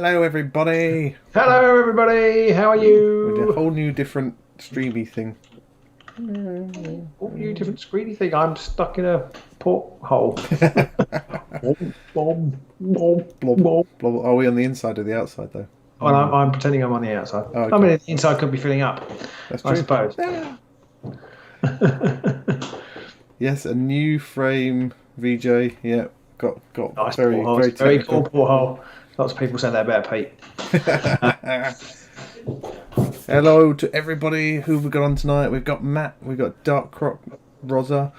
Hello, everybody. Hello, everybody. How are you? With a whole new, different streamy thing. Whole new, different screeny thing. I'm stuck in a porthole. Blob. Blob. Are we on the inside or the outside, though? Well, I'm pretending I'm on the outside. Oh, okay. I mean, the inside could be filling up. That's true. I suppose. Yeah. Yes, a new frame VJ. Yeah, got Nice very porthole. very Very cool porthole. Lots of people say that about Pete. Hello to everybody who we got on tonight. We've got Matt, we've got Dark Crop, Rosa,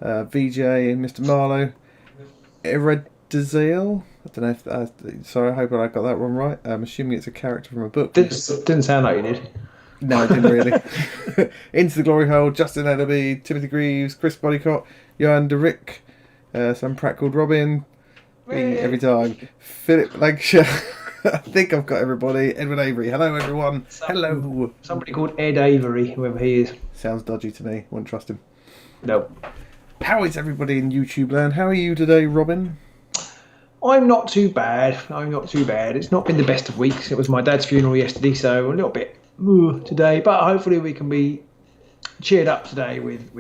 VJ, Mr. Marlowe, Eredizale. I don't know if sorry, I hope I got that one right. I'm assuming it's a character from a book. Didn't sound like you did. No, I didn't really. Into the Glory Hole, Justin Ellaby, Timothy Greaves, Chris Bodycott, Johan DeRick, some Pratt called Robin, every time. Philip Lancashire. I think I've got everybody. Edward Avery. Hello, everyone. Hello. Somebody called Ed Avery, whoever he is. Sounds dodgy to me. Wouldn't trust him. No. How is everybody in YouTube land? How are you today, Robin? I'm not too bad. It's not been the best of weeks. It was my dad's funeral yesterday, so a little bit today. But hopefully we can be cheered up today with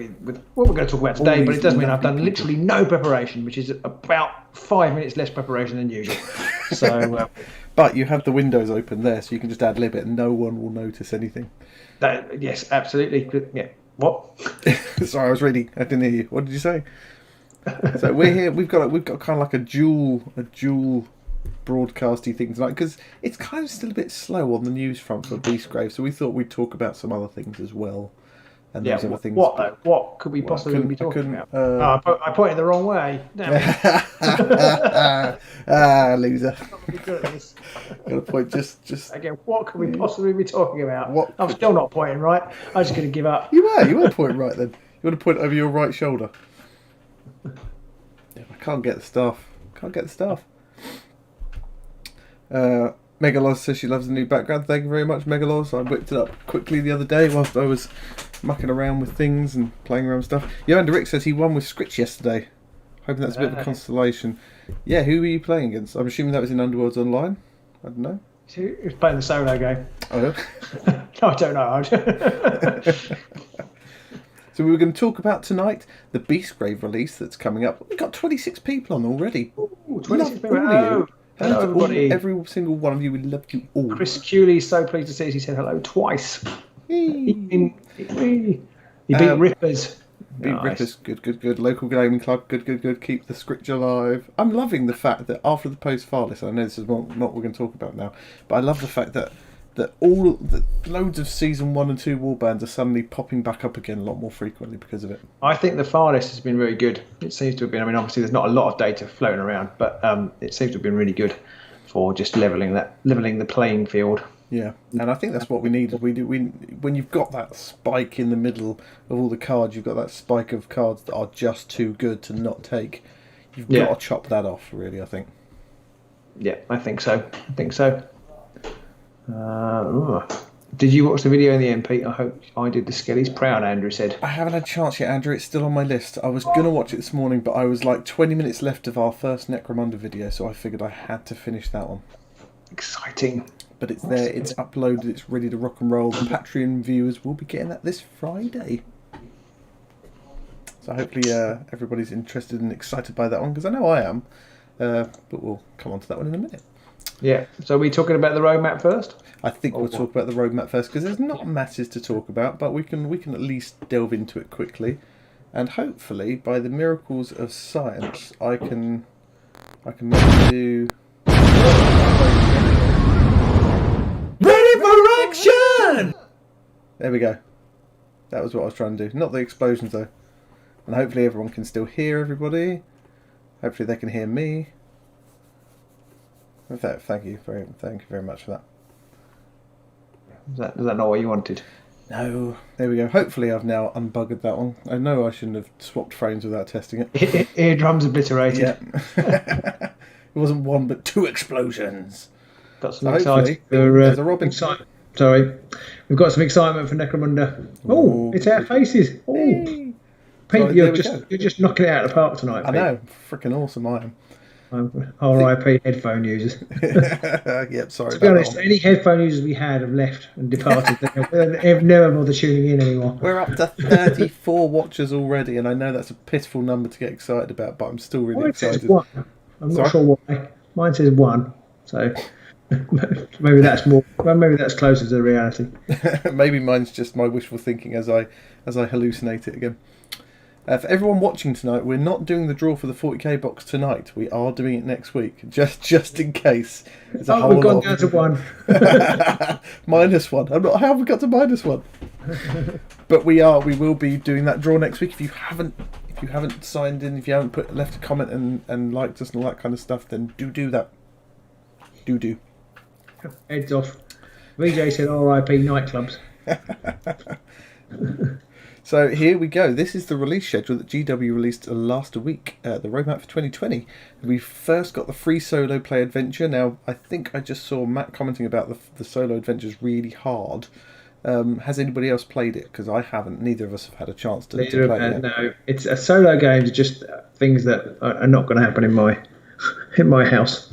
what we're going to talk about today. But it does mean I've done literally no preparation, which is about 5 minutes less preparation than usual. So, but you have the windows open there, so you can just ad lib it, and no one will notice anything. Yes, absolutely. Yeah. What? Sorry, I was reading. I didn't hear you. What did you say? So we're here. We've got kind of like a dual broadcasty thing tonight because it's kind of still a bit slow on the news front for Beastgrave. So we thought we'd talk about some other things as well. And those other things. What though? What could we possibly be talking about? I pointed the wrong way. Damn it. Loser. Got to point just. Again, what could we possibly be talking about? What I'm still not pointing right. I'm just going to give up. You were pointing right then. You want to point over your right shoulder. Yeah, I can't get the stuff. Megaloz says she loves the new background. Thank you very much, Megaloz. I whipped it up quickly the other day whilst I was mucking around with things and playing around with stuff. Johan Rick says he won with Scritch yesterday. Hoping that's a bit of a constellation. Yeah, who were you playing against? I'm assuming that was in Underworlds Online. I don't know. He was playing the solo game. Oh, yeah? No, I don't know. So we were going to talk about tonight the Beastgrave release that's coming up. We've got 26 people on already. Ooh, 26 people. Hello, everybody. Every single one of you. We love you all. Chris Cooley, so pleased to see us. He said hello twice. He beat Rippers. Rippers. Good. Local gaming club. Good. Keep the script alive. I'm loving the fact that after the post-file list, I know this is not what we're going to talk about now, but I love the fact that loads of season 1 and 2 warbands are suddenly popping back up again a lot more frequently because of it. I think the file list has been very good. It seems to have been. I mean, obviously there's not a lot of data floating around, but it seems to have been really good for just leveling the playing field. Yeah, and I think that's what we need. When you've got that spike in the middle of all the cards, you've got that spike of cards that are just too good to not take. You've got to chop that off, really. I think. Yeah, I think so. Did you watch the video in the end, Pete? I hope I did. The Skelly's proud, Andrew said. I haven't had a chance yet, Andrew. It's still on my list. I was going to watch it this morning, but I was like 20 minutes left of our first Necromunda video, so I figured I had to finish that one. Exciting. But it's there, it's uploaded, it's ready to rock and roll. The Patreon viewers will be getting that this Friday. So hopefully everybody's interested and excited by that one, because I know I am. But we'll come on to that one in a minute. Yeah, so are we talking about the roadmap first? I think we'll talk about the roadmap first because there's not masses to talk about, but we can at least delve into it quickly, and hopefully by the miracles of science, I can maybe do. Ready for action! There we go. That was what I was trying to do. Not the explosions though, and hopefully everyone can still hear everybody. Hopefully they can hear me. In fact, thank you very much for that. Is that not what you wanted? No. There we go. Hopefully I've now unbuggered that one. I know I shouldn't have swapped frames without testing it. Eardrums obliterated. Yeah. It wasn't one but 2 explosions. Got some excitement for Robin. Sorry. We've got some excitement for Necromunda. Oh, it's our faces. Oh. Hey. Pete, you're just knocking it out of the park tonight, Pete. I know. Freaking awesome I am. RIP headphone users. Yep, sorry To be about honest, that one. any headphone users we had have left and departed. They've never bothered tuning in anymore. We're up to 34 watchers already, and I know that's a pitiful number to get excited about, but I'm still really Mine says excited. one. I'm not sure why. Mine says one. So maybe that's more. Well, maybe that's closer to the reality. Maybe mine's just my wishful thinking as I hallucinate it again. For everyone watching tonight, we're not doing the draw for the 40k box tonight. We are doing it next week, just in case. There's a whole we've gone lot down to one. -1. I'm not. How have we got to -1? But we will be doing that draw next week. If you haven't signed in, if you haven't left a comment and liked us and all that kind of stuff, then do that. Do. Heads off. VJ said RIP nightclubs. So here we go. This is the release schedule that GW released last week, the roadmap for 2020. We first got the free solo play adventure. Now, I think I just saw Matt commenting about the solo adventure's really hard. Has anybody else played it? Because I haven't. Neither of us have had a chance to play it. No, it's a solo game. It's just things that are not going to happen in my house.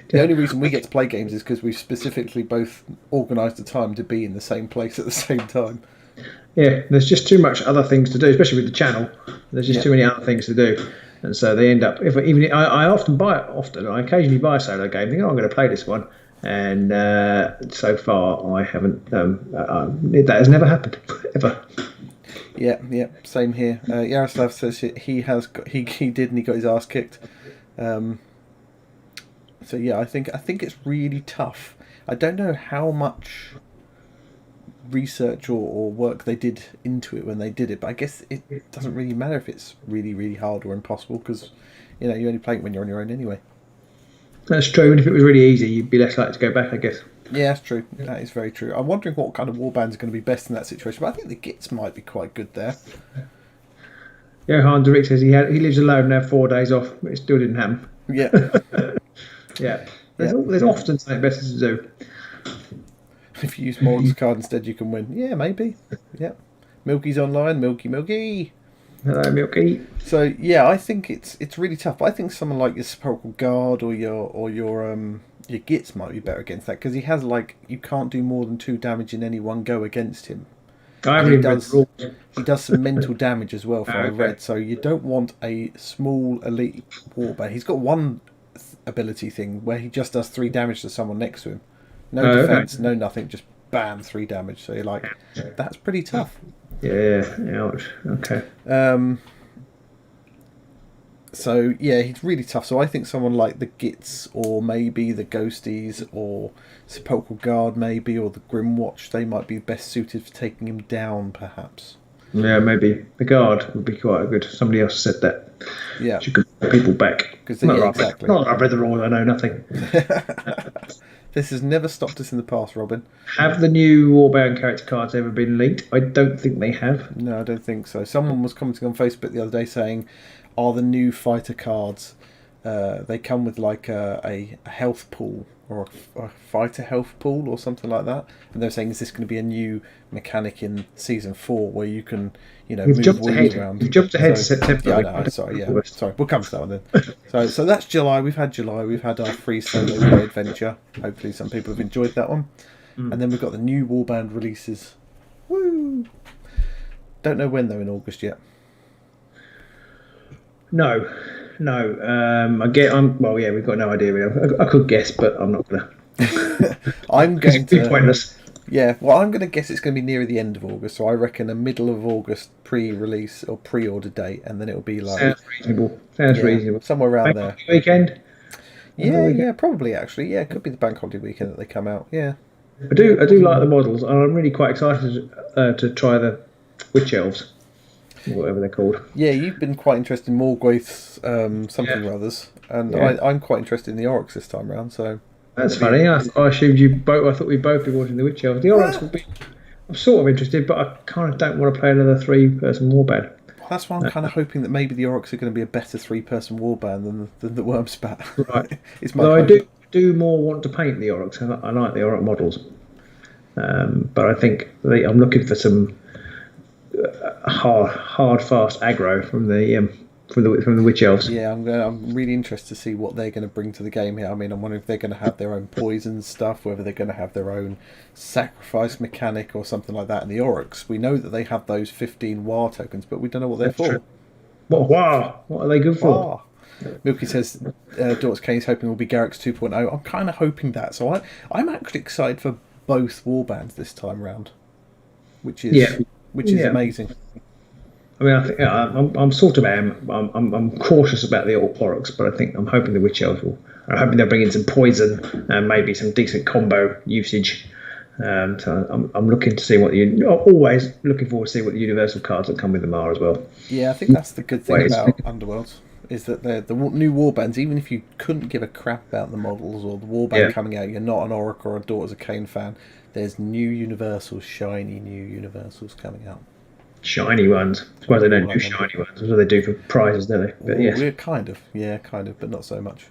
The only reason we get to play games is because we've specifically both organised the time to be in the same place at the same time. Yeah, there's just too much other things to do, especially with the channel. There's just too many other things to do, and so they end up. I occasionally buy a solo game, thinking, I'm going to play this one, and so far I haven't. That has never happened ever. Yeah, same here. Yaroslav says he did, and he got his ass kicked. So yeah, I think it's really tough. I don't know how much research or work they did into it when they did it, but I guess it doesn't really matter if it's really, really hard or impossible, because you only play it when you're on your own anyway. That's true, and if it was really easy, you'd be less likely to go back, I guess. Yeah, that's true. That is very true. I'm wondering what kind of warband is going to be best in that situation, but I think the Gits might be quite good there. Johan Derrick says he lives alone and had 4 days off, but it still didn't happen. Yeah. Yeah. There's often something better to do. If you use Morg's card instead, you can win. Yeah, maybe. Yeah. Milky's online. Milky. Hello, Milky. So yeah, I think it's really tough. But I think someone like your Sepulchral Guard or your Gits might be better against that, because he has you can't do more than 2 damage in any one go against him. He does some mental damage as well, I read. So you don't want a small elite warband. He's got one ability thing where he just does 3 damage to someone next to him. No defense, no nothing, just bam, 3 damage. So you're like, that's pretty tough. Yeah, okay. So yeah, he's really tough. So I think someone like the Gits, or maybe the Ghosties, or Sepulchral Guard maybe, or the Grimwatch, they might be best suited for taking him down, perhaps. Yeah, maybe the Guard would be quite good. Somebody else said that. Yeah, you could put people back. Exactly. Not that I've read the rules. I know nothing. This has never stopped us in the past, Robin. Have the new Warband character cards ever been leaked? I don't think they have. No, I don't think so. Someone was commenting on Facebook the other day saying, are the new fighter cards, they come with a health pool, or a fighter health pool or something like that, and they're saying, is this going to be a new mechanic in season 4 where you can move wounds around? You've jumped ahead to September. Yeah, I know, sorry, we'll come to that one then. So that's July. We've had our free solo play adventure. Hopefully some people have enjoyed that one. And then we've got the new Warband releases. Woo! Don't know when though in August yet. No. We've got no idea really. I could guess, but I'm not gonna. I'm going to. It's pointless. Yeah, well, I'm going to guess it's going to be near the end of August, so I reckon a middle of August pre-release or pre-order date, and then it'll be like... Sounds reasonable. Somewhere around there. Weekend? Yeah, probably actually. Yeah, it could be the bank holiday weekend that they come out, yeah. I do like the models, and I'm really quite excited to try the Witch Elves, whatever they're called. Yeah, you've been quite interested in Morgwaith's something or others, and I'm quite interested in the Oryx this time round, so... That's funny. I assumed you both. I thought we'd both be watching the Witch Elves. The Oryx would be. I'm sort of interested, but I kind of don't want to play another 3-person warband. Well, that's why I'm kind of hoping that maybe the Oryx are going to be a better 3-person warband than the Wormspat. Right. Though I do more want to paint the Oryx. I like the Oryx models, but I think I'm looking for some hard, fast aggro from the from the witch elves. Yeah, I'm really interested to see what they're going to bring to the game here. I mean, I'm wondering if they're going to have their own poison stuff, whether they're going to have their own sacrifice mechanic or something like that. In the Aurochs, we know that they have those 15 war tokens, but we don't know what they're for. True. What are they good for? War. Milky says Daughters Kane is hoping will be Garrick's 2.0. I'm kind of hoping that. So I'm actually excited for both warbands this time round, which is amazing. I mean, I think I'm sort of I'm cautious about the Aurochs, but I'm hoping the witch elves will. I'm hoping they'll bring in some poison and maybe some decent combo usage. So I'm looking to see always looking forward to see what the universal cards that come with them are as well. Yeah, I think that's the good thing about Underworlds. Is that the new warbands, even if you couldn't give a crap about the models or the warband coming out, you're not an Oracle or a Daughters of Cain fan, there's new universals, shiny new universals coming out. Shiny ones. I suppose they don't do shiny ones. That's what they do for prizes, don't they? But yes. Kind of, but not so much.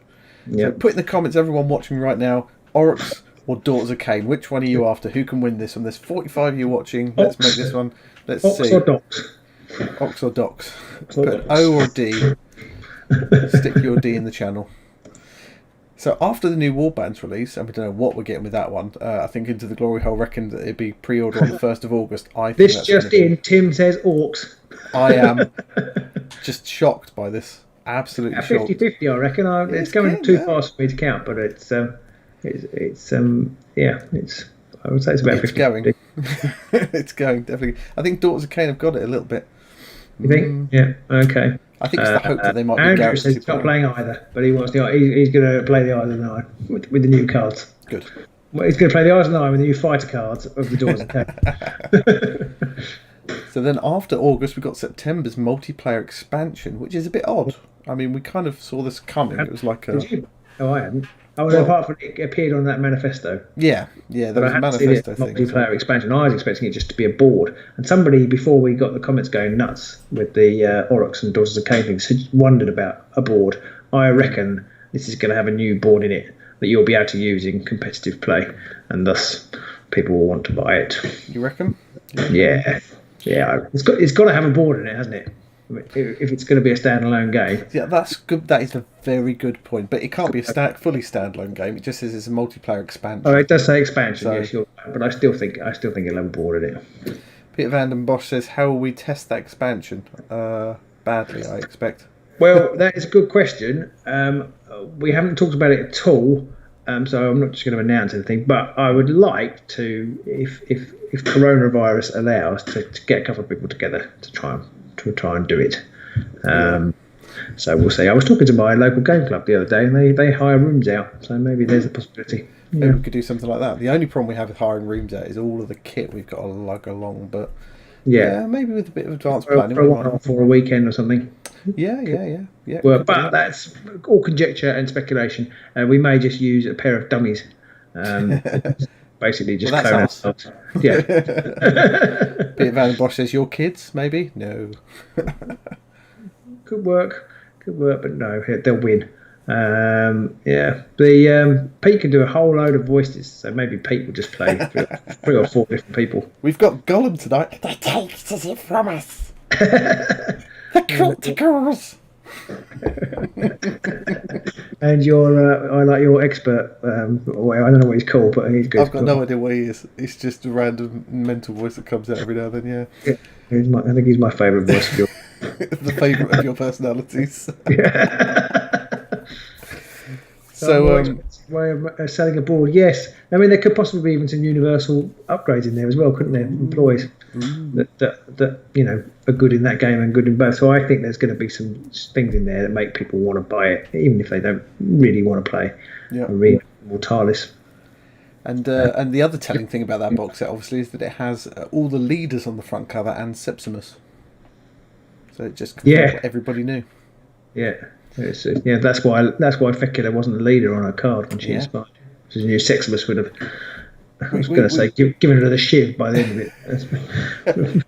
Yep. So put in the comments, everyone watching right now, Oryx or Daughters of Cain, which one are you after? Who can win this one? There's 45 of you watching. Let's make this one. Let's Ox see. Or Docs? Ox or Docs. Put an O or D. Stick your D in the channel. So after the new Warband's release, and we don't know what we're getting with that one, I think Into the Glory Hole reckoned that it'd be pre-order on the 1st of August. This just in, Tim says Orcs. I am just shocked by this. Absolutely shocked. 50-50, I reckon. It's going too fast for me to count, but it's I would say it's about 50. It's going. It's going, definitely. I think Daughters of Cain have got it a little bit. You think? Yeah, okay. I think it's the hope that they might be Andrew says he's not playing either, but he wants he's going to play the Eyes of the Nine with the new cards. Good. Well, he's going to play the Eyes of the Nine with the new fighter cards of the Daughters of Cain. So then after August, we got September's multiplayer expansion, which is a bit odd. I mean, we kind of saw this coming. It was like Did you? Oh, I hadn't. Apart from it appeared on that manifesto. Yeah, there was a manifesto thing. Multiplayer expansion. I was expecting it just to be a board. And somebody, before we got the comments going nuts with the Aurochs and Daughters of Cain things, had wondered about a board. I reckon this is going to have a new board in it that you'll be able to use in competitive play, and thus people will want to buy it. You reckon? Yeah. It's got to have a board in it, hasn't it? If it's going to be a standalone game. Yeah, that's good. That is a very good point. But it can't be a fully standalone game. It just says it's a multiplayer expansion. Oh, it does say expansion. So, yes, you're right. But I still think it'll have a board in it. Peter Van den Bosch says, "How will we test that expansion?" Badly, I expect. Well, that is a good question. We haven't talked about it at all, so I'm not just going to announce anything. But I would like to, if coronavirus allows, to get a couple of people together to try and do it. So we'll see. I was talking to my local game club the other day, and they hire rooms out. So maybe there's a possibility. Maybe we could do something like that. The only problem we have with hiring rooms out is all of the kit we've got to lug along. But maybe with a bit of advanced planning, for a weekend or something. Yeah. Well, but that's all conjecture and speculation. We may just use a pair of dummies. Basically, just clone ourselves. Yeah. Peter Van den Bosch says, "Your kids, maybe?" No. Could work, but no, they'll win. The Pete can do a whole load of voices, so maybe Pete will just play 3 or 4 different people. We've got Gollum tonight. They takes it from us. The criticals. And I like your expert. I don't know what he's called, but he's good. I've got no idea what he is. It's just a random mental voice that comes out every now and then. Yeah. I think he's my favourite voice of yours. The favourite of your personalities. Yeah. So, way of selling a board. Yes, I mean there could possibly be even some universal upgrades in there as well, couldn't there? Employees that are good in that game and good in both. So I think there's going to be some things in there that make people want to buy it, even if they don't really want to play. Yeah. Mortalis. And the other telling thing about that box set, obviously, is that it has all the leaders on the front cover and Sepsimus. So it just confirmed what everybody knew. Yeah. That's why Fecula wasn't the leader on her card when she inspired. Because you knew Seximus would have. I was going to say given her the shiv by the end of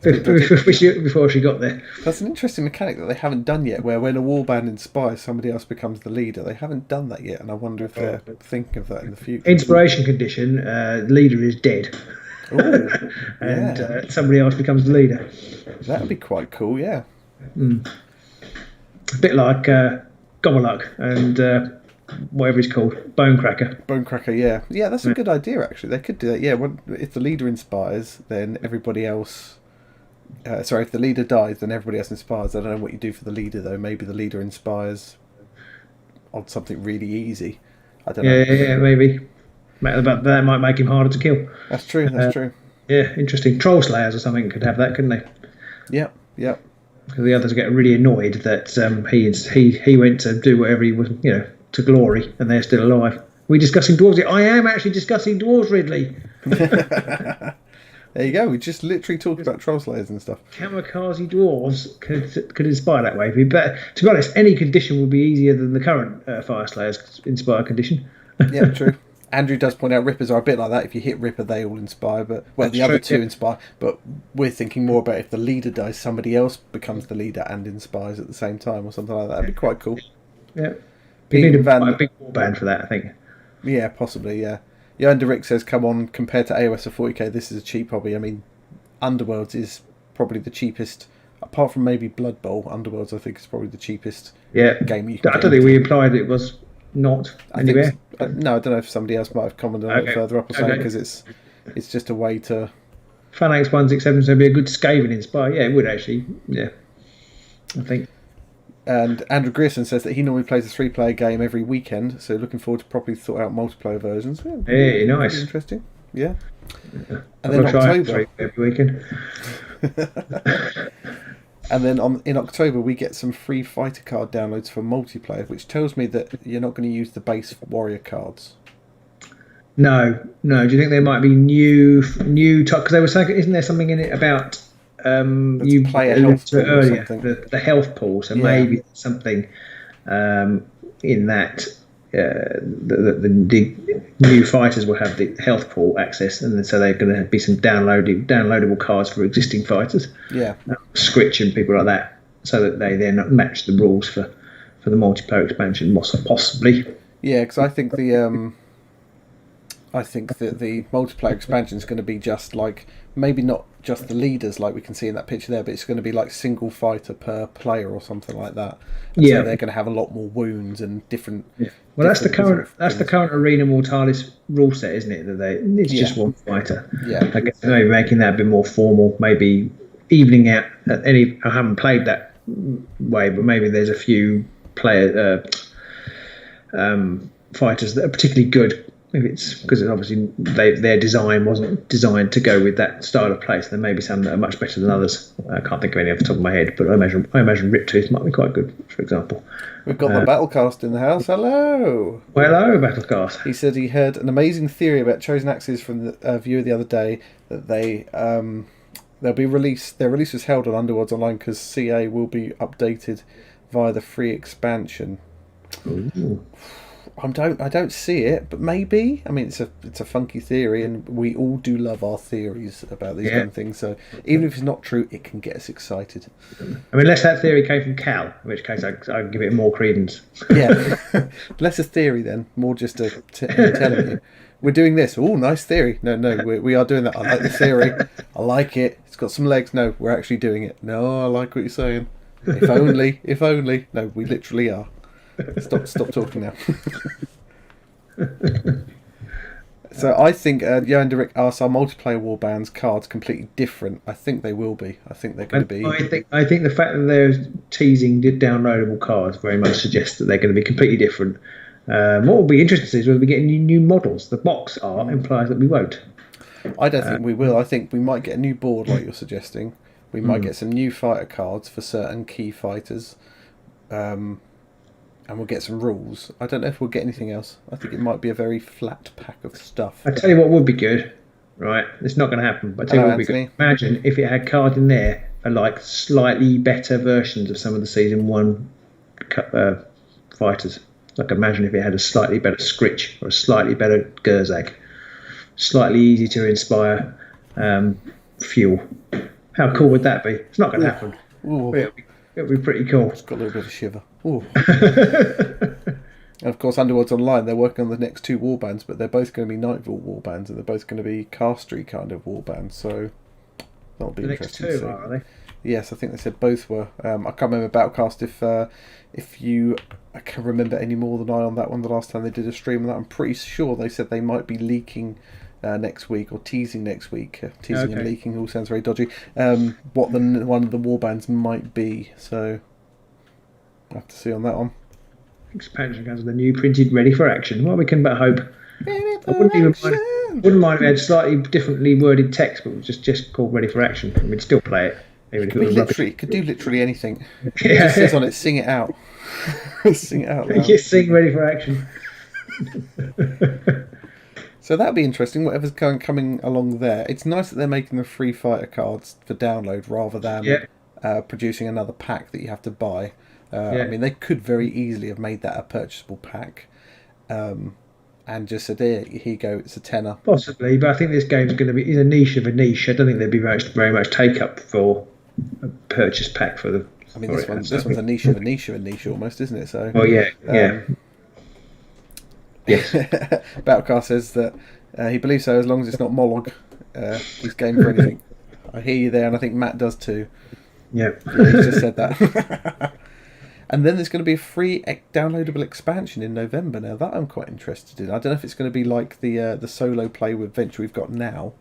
it before she got there. That's an interesting mechanic that they haven't done yet, where when a warband inspires, somebody else becomes the leader. They haven't done that yet, and I wonder if they're thinking of that in the future. Inspiration condition: leader is dead. Ooh, and somebody else becomes the leader. That'd be quite cool, yeah. a bit like Gobbleluck and whatever he's called, Bonecracker. Bonecracker, yeah, that's a good idea actually. They could do that. Yeah, if the leader inspires, then everybody else. If the leader dies, then everybody else inspires. I don't know what you do for the leader though. Maybe the leader inspires on something really easy. I don't know. Yeah, maybe. But that might make him harder to kill. That's true. That's true. Yeah, interesting. Troll Slayers or something could have that, couldn't they? Yep. Because the others get really annoyed that he went to do whatever he was, to glory, and they're still alive. We're discussing dwarves. I am actually discussing dwarves, Ridley. There you go. We just literally talked about troll slayers and stuff. Kamikaze dwarves could inspire that way. But to be honest, any condition would be easier than the current Fire Slayers inspire condition. Yeah, true. Andrew does point out Rippers are a bit like that. If you hit Ripper, they all inspire, but the other two inspire. But we're thinking more about if the leader dies, somebody else becomes the leader and inspires at the same time, or something like that. That'd be quite cool. Yeah, you need a big warband for that, I think. Yeah, possibly. Yeah. Rick says, "Come on, compared to AOS of 40k, this is a cheap hobby." I mean, Underworlds is probably the cheapest, apart from maybe Blood Bowl. Underworlds, I think, is probably the cheapest game you can I don't think we implied it was not anywhere. No, I don't know if somebody else might have commented on it further up or something, because it's just a way to... Fanax 167 would be a good Skaven inspire. Yeah, it would actually. Yeah, I think. And Andrew Grierson says that he normally plays a 3-player game every weekend, so looking forward to properly thought out multiplayer versions. Yeah, hey, nice. Interesting. Yeah. And then October. Every weekend. And then in October we get some free fighter card downloads for multiplayer, which tells me that you're not going to use the base warrior cards. No. Do you think there might be new because they were saying, isn't there something in it about you play a health pool earlier, or something? the health pool? So maybe something in that the new fighters will have the health pool access, and so they're going to be some downloadable cards for existing fighters. Yeah, Scritch and people like that, so that they then match the rules for the multiplayer expansion, possibly. Yeah, because I think that the multiplayer expansion is going to be just like, maybe not just the leaders like we can see in that picture there, but it's going to be like single fighter per player or something like that. And so they're going to have a lot more wounds and different. Yeah. Well, that's the current Arena Mortalis rule set, isn't it? It's just one fighter. Yeah, I guess maybe making that a bit more formal, maybe evening out any. I haven't played that way, but maybe there's a few fighters that are particularly good. Maybe it's because obviously their design wasn't designed to go with that style of play. So there may be some that are much better than others. I can't think of any off the top of my head, but I imagine Rip Tooth might be quite good, for example. We've got the Battlecast in the house. Hello. Well, hello, Battlecast. He said he heard an amazing theory about Chosen Axes from the viewer the other day, that they'll be released. Their release was held on Underworlds Online because CA will be updated via the free expansion. Ooh. I don't see it, but maybe. I mean, it's a funky theory, and we all do love our theories about these kind of things. So even if it's not true, it can get us excited. I mean, unless that theory came from Cal, in which case I'd give it more credence. Yeah, less a theory then, more just telling you we're doing this. Oh, nice theory. No, we are doing that. I like the theory. I like it. It's got some legs. No, we're actually doing it. No, I like what you're saying. If only. No, we literally are. Stop talking now. So I think Johan Derrick asks, are multiplayer warbands cards completely different? I think they will be. I think they're going to be. I think the fact that they're teasing downloadable cards very much suggests that they're going to be completely different. What will be interesting to see is whether we get any new models. The box art implies that we won't. I don't think we will. I think we might get a new board like you're suggesting. We might get some new fighter cards for certain key fighters. And we'll get some rules. I don't know if we'll get anything else. I think it might be a very flat pack of stuff. I tell you what would be good, right? It's not going to happen, but I tell you what would be good. Imagine if it had cards in there for like slightly better versions of some of the Season 1 fighters. Like imagine if it had a slightly better Scritch or a slightly better Gerzag. Slightly easy to inspire fuel. How cool would that be? It's not going to happen. It'll be pretty cool. It's got a little bit of a shiver. And of course, Underworlds Online, they're working on the next 2 warbands, but they're both going to be Nightfall warbands, and they're both going to be Castery kind of warbands. So that'll be interesting to see. Are they? Yes, I think they said both were. I can't remember Battlecast if you I can remember any more than I on that one. The last time they did a stream on that, I'm pretty sure they said they might be leaking next week or teasing next week. Teasing and leaking all sounds very dodgy. What one of the warbands might be. So I will have to see on that one. Expansion comes with a new printed ready for action. Well, we can but hope. Ready I for wouldn't mind if we had action. slightly differently worded text, but it was just called ready for action. And we'd still play it. Even if it was rubbish. It could do literally anything. It Yeah. just says on it, sing it out. Sing it out loud. Just sing ready for action. So that'll be interesting, whatever's coming along there. It's nice that they're making the free fighter cards for download rather than producing another pack that you have to buy. I mean, they could very easily have made that a purchasable pack and just said, here you go, it's a tenner. Possibly, but I think this game's going to be in a niche of a niche. I don't think there'd be very much take-up for a purchase pack for the... I mean, this one's a niche of a niche of a niche almost, isn't it? So. Oh, yeah. Yes. Battlecast says that he believes so as long as it's not Mollog. He's game for anything. I hear you there, and I think Matt does too. Yeah. He's just said that. And then there's going to be a free downloadable expansion in November. Now that I'm quite interested in. I don't know if it's going to be like the solo play with Venture we've got now.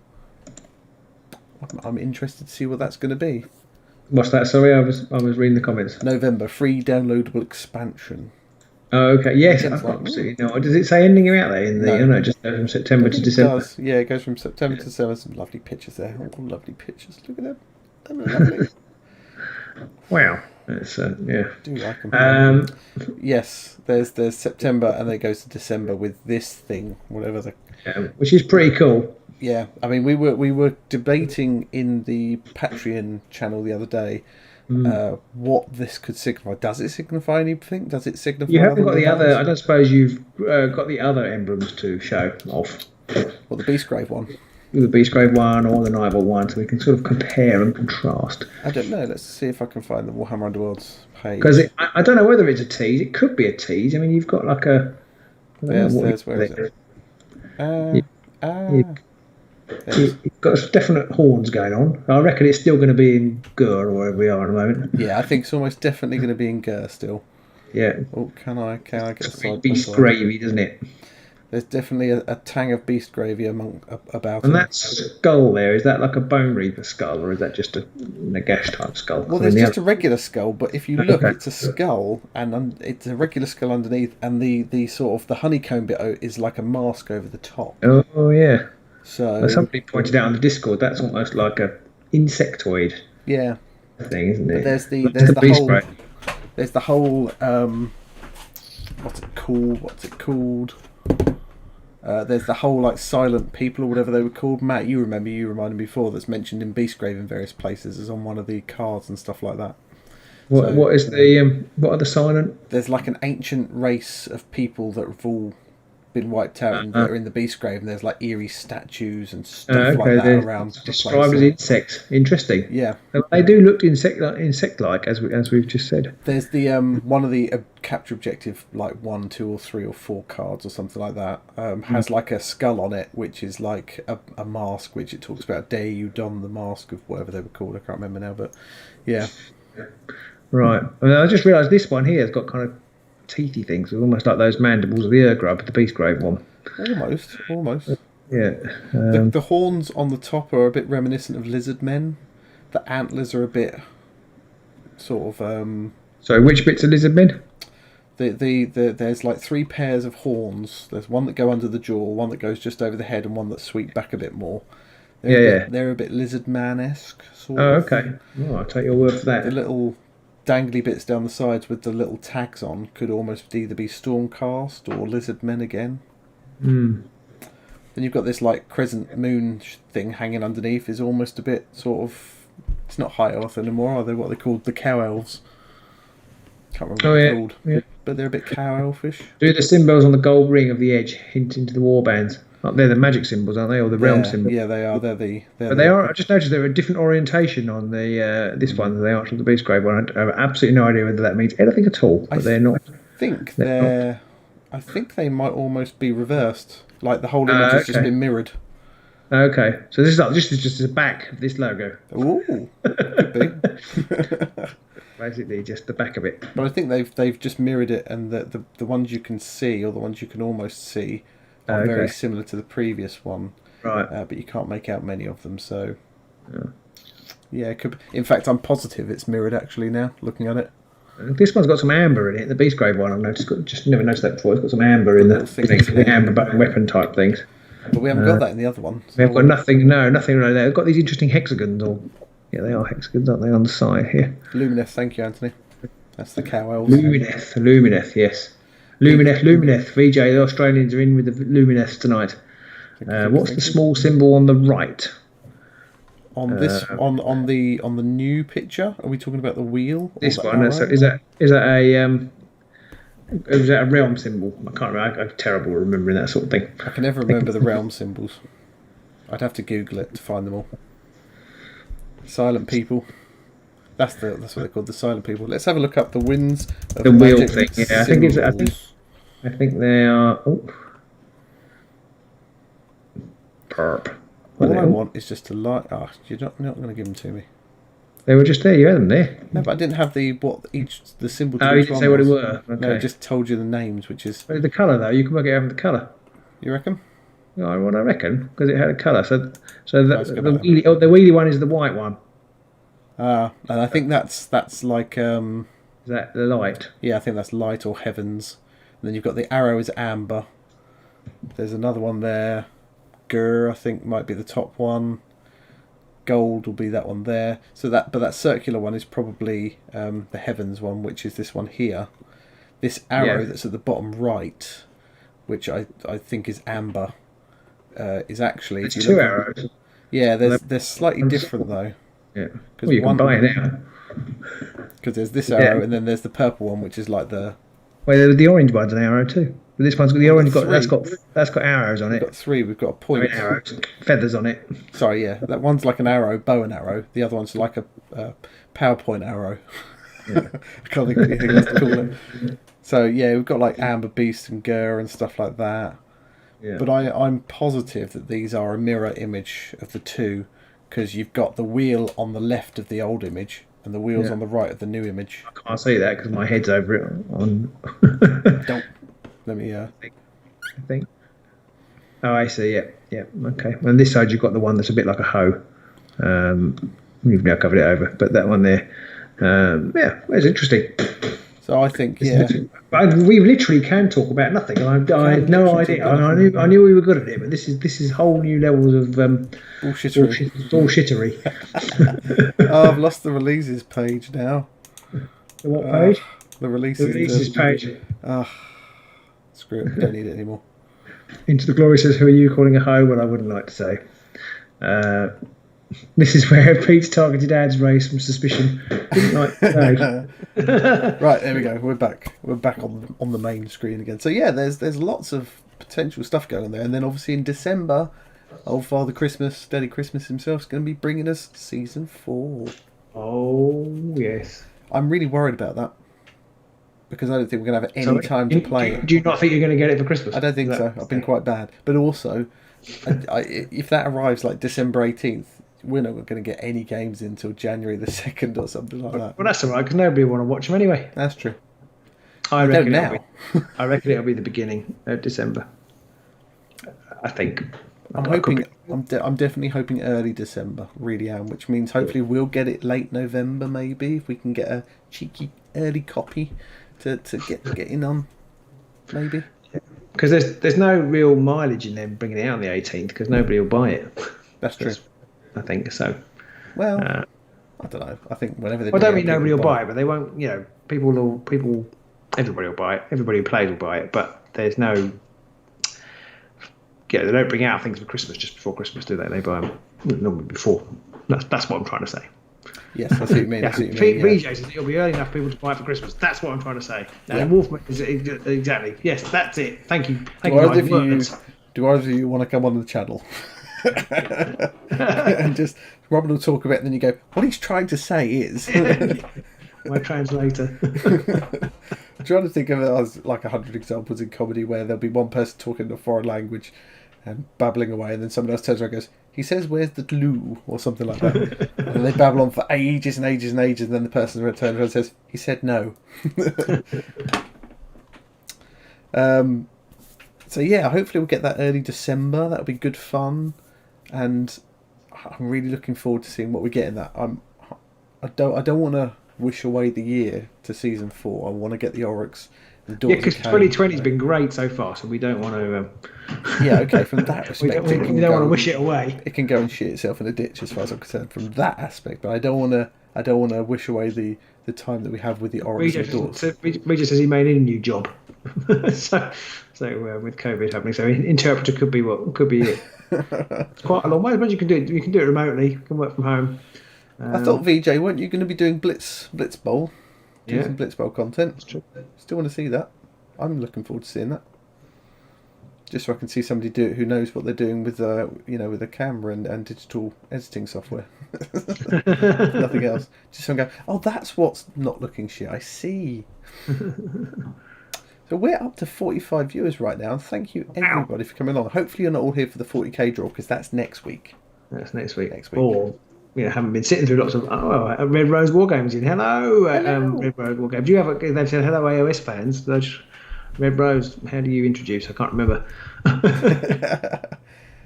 I'm interested to see what that's going to be. What's that? Sorry, I was reading the comments. November, free downloadable expansion. Oh, okay. Yes, Like, absolutely. No, does it say anything about that in the? No, it just goes from September to December. It does. Yeah, it goes from September to December. Some lovely pictures there. Oh, lovely pictures. Look at them. They're lovely. Wow. That's yeah. Do like them. Yes, there's September and then it goes to December with this thing, whatever the. Which is pretty cool. Yeah, I mean we were debating in the Patreon channel the other day what this could signify. Does it signify anything? Does it signify? You haven't got the other. I don't suppose you've got the other emblems to show off. Well, the Beastgrave one. The Beastgrave one or the Nival one, so we can sort of compare and contrast. I don't know. Let's see if I can find the Warhammer Underworlds page. Because I don't know whether it's a tease. It could be a tease. I mean, you've got like a. Where is it? You've got definite horns going on. I reckon it's still going to be in Gur or wherever we are at the moment. Yeah, I think it's almost definitely going to be in Gur still. Yeah. Oh, can I get a side? Beast gravy, doesn't it? There's definitely a tang of beast gravy about. And that skull there, is that like a Bone Reaper skull, or is that just a Nagash type skull? Well, there's just a regular skull, but if you look, it's a skull, and it's a regular skull underneath, and the sort of the honeycomb bit is like a mask over the top. Oh yeah. So somebody pointed out on the Discord that's almost like a insectoid. Yeah. Thing, isn't it? But there's the whole what's it called? There's the whole like silent people or whatever they were called. Matt, you reminded me before, that's mentioned in Beastgrave in various places as on one of the cards and stuff like that. What are the silent? There's like an ancient race of people that have all been wiped out and that are in the Beastgrave, and there's like eerie statues and stuff like that around. Described as insects. Interesting. Yeah, they do look insect-like as we've just said. There's the one of the capture objective, like 1, 2, or 3 or 4 cards or something like that, has like a skull on it, which is like a mask, which it talks about. Dare you don the mask of whatever they were called? I can't remember now, but yeah. Right. I just realised this one here has got kind of teethy things, almost like those mandibles of the Urgrub, the Beastgrave one. Almost. Yeah. The horns on the top are a bit reminiscent of lizard men. The antlers are a bit sort of. Sorry, which bits are lizard men? There's like 3 pairs of horns. There's one that go under the jaw, one that goes just over the head, and one that sweep back a bit more. They're a bit lizard man-esque. Sort of. Okay. Oh, I'll take your word for that. The little dangly bits down the sides with the little tags on could almost either be Stormcast or lizard men again. Then you've got this like crescent moon thing hanging underneath. Is almost a bit sort of. It's not high elf anymore, are they? What they're called, the cow elves. Can't remember what they're called. Yeah. But they're a bit cow elfish. Do the symbols on the gold ring of the edge hint into the warbands? They're the magic symbols, aren't they, or the realm symbols? Yeah, they are. They are. I just noticed they're a different orientation on the this one than they are from the Beastgrave one. I have absolutely no idea whether that means anything at all. But they're not. I think they might almost be reversed. Like the whole image has just been mirrored. Okay, so this is just the back of this logo. Ooh, could be. Basically, just the back of it. But I think they've just mirrored it, and the ones you can see, or the ones you can almost see, are very similar to the previous one. Right. But you can't make out many of them. So yeah, it could. In fact, I'm positive it's mirrored actually now. Looking at it. This one's got some amber in it. The Beastgrave one, I've noticed. Just never noticed that before. It's got some amber in the amber button weapon type things. But we haven't got that in the other one. So we've got nothing. No, nothing right there. We've got these interesting hexagons. Yeah, they are hexagons, aren't they, on the side here? Lumineth, thank you, Anthony. That's the cow elves. Lumineth, yes. Lumineth. VJ, the Australians are in with the Lumineth tonight. What's the small symbol on the right? On this, on the new picture, are we talking about the wheel? This one is that a realm symbol? I can't remember. I'm terrible at remembering that sort of thing. I can never remember the realm symbols. I'd have to Google it to find them all. Silent people. That's what they're called, the silent people. Let's have a look up the winds. Of the wheel thing. Yeah, I think they are. Oh. Perp. All I want is just to light. Ah, you're not going to give them to me. They were just there. You had them there. No, but I didn't have the symbol. Oh, you didn't say what it were. Okay. No, I just told you the names, which is the colour though. You can work it out with the colour. You reckon? Yeah, what I reckon, because it had a colour. So the wheelie one is the white one. And I think that's like Is that the light? Yeah, I think that's light or heavens. And then you've got the arrow is amber. There's another one there. Gur, I think, might be the top one. Gold will be that one there. So that circular one is probably the heavens one, which is this one here. This arrow that's at the bottom right, which I think is amber, is actually. It's two arrows. Yeah, they're slightly different though. Yeah. Well, you can buy it now. Because there's this arrow, and then there's the purple one, which is like the. Well, the orange one's an arrow too. But this one's got the orange. That's got arrows on it. We've got three. We've got a point. Arrows, feathers on it. Sorry, yeah, that one's like an arrow, bow and arrow. The other one's like a PowerPoint arrow. Yeah. I can't think of anything else to call it. So yeah, we've got like Amber Beast and Gur and stuff like that. Yeah. But I'm positive that these are a mirror image of the two, because you've got the wheel on the left of the old image and the wheel's on the right of the new image. I can't see that because my head's over it. Don't. Let me. I think. Oh, I see. Yeah. Okay. On this side, you've got the one that's a bit like a hoe. You've now covered it over, but that one there, it's interesting. So I think, we literally can talk about nothing, and I had no idea. I knew we were good at it, but this is whole new levels of bullshittery. Oh, I've lost the releases page now. The what page? The releases page. Screw it, don't need it anymore. Into the Glory says, "Who are you calling a hoe?" Well, I wouldn't like to say. This is where Pete's targeted ads raise some suspicion. Didn't like to say. Right, there we go. We're back. We're back on the main screen again. So yeah, there's lots of potential stuff going on there, and then obviously in December, old Father Christmas, Daddy Christmas himself, is going to be bringing us season 4. Oh yes. I'm really worried about that, because I don't think we're going to have any time to play it. Do you not think you're going to get it for Christmas? I don't think so. I've been quite bad. But also, if that arrives like December 18th, we're not going to get any games until January the 2nd or something like that. Well, that's all right, because nobody will want to watch them anyway. That's true. I reckon it'll be the beginning of December. I think. I'm hoping. I'm definitely hoping early December. Really am. Which means hopefully we'll get it late November, maybe, if we can get a cheeky early copy to get in on, maybe. Because there's no real mileage in them bringing it out on the 18th, because nobody will buy it. That's true. I think so. Well, I don't know. I think whenever they. I don't mean nobody will buy it, but they won't. You know, everybody will buy it. Everybody who plays will buy it, but there's no. Yeah, they don't bring out things for Christmas just before Christmas, do they? They buy them normally before. That's what I'm trying to say. Yes, that's what you mean. VJ says it'll be early enough for people to buy it for Christmas. That's what I'm trying to say. And Wolfman is exactly. Yes, that's it. Thank you. Do either of you want to come on the channel? And just Robin will talk about it, and then you go, what he's trying to say is my translator. I'm trying to think of it as like 100 examples in comedy where there'll be one person talking in a foreign language and babbling away, and then someone else turns around and goes, he says, where's the glue? Or something like that. And then they babble on for ages and ages and ages, and then the person turns around and says, he said no. So yeah, hopefully we'll get that early December. That'll be good fun. And I'm really looking forward to seeing what we get in that. I don't want to wish away the year to season 4. I want to get the Oryx. Yeah, because 2020's been great so far, so we don't want to. Yeah, okay. From that respect, we don't want to wish it away. It can go and shit itself in a ditch, as far as I'm concerned. From that aspect, but I don't want to wish away the time that we have with the Oryx and Daughters. Regis says he may need a new job. so with COVID happening, so interpreter could be it. It's quite a long way, but you can do it. You can do it remotely. You can work from home. I thought VJ, weren't you going to be doing Blitz Bowl? Doing some Blitz Bowl content. That's true. Still want to see that. I'm looking forward to seeing that. Just so I can see somebody do it who knows what they're doing with with a camera and digital editing software. Nothing else. Just someone go, oh, that's what's not looking shit. I see. So we're up to 45 viewers right now. Thank you everybody for coming along. Hopefully you're not all here for the 40k draw, because that's next week. That's next week. Or haven't been sitting through lots of Red Rose War Games in. Hello. Red Rose War Games. Do you have they've said hello AOS fans. Red Rose, how do you introduce? I can't remember.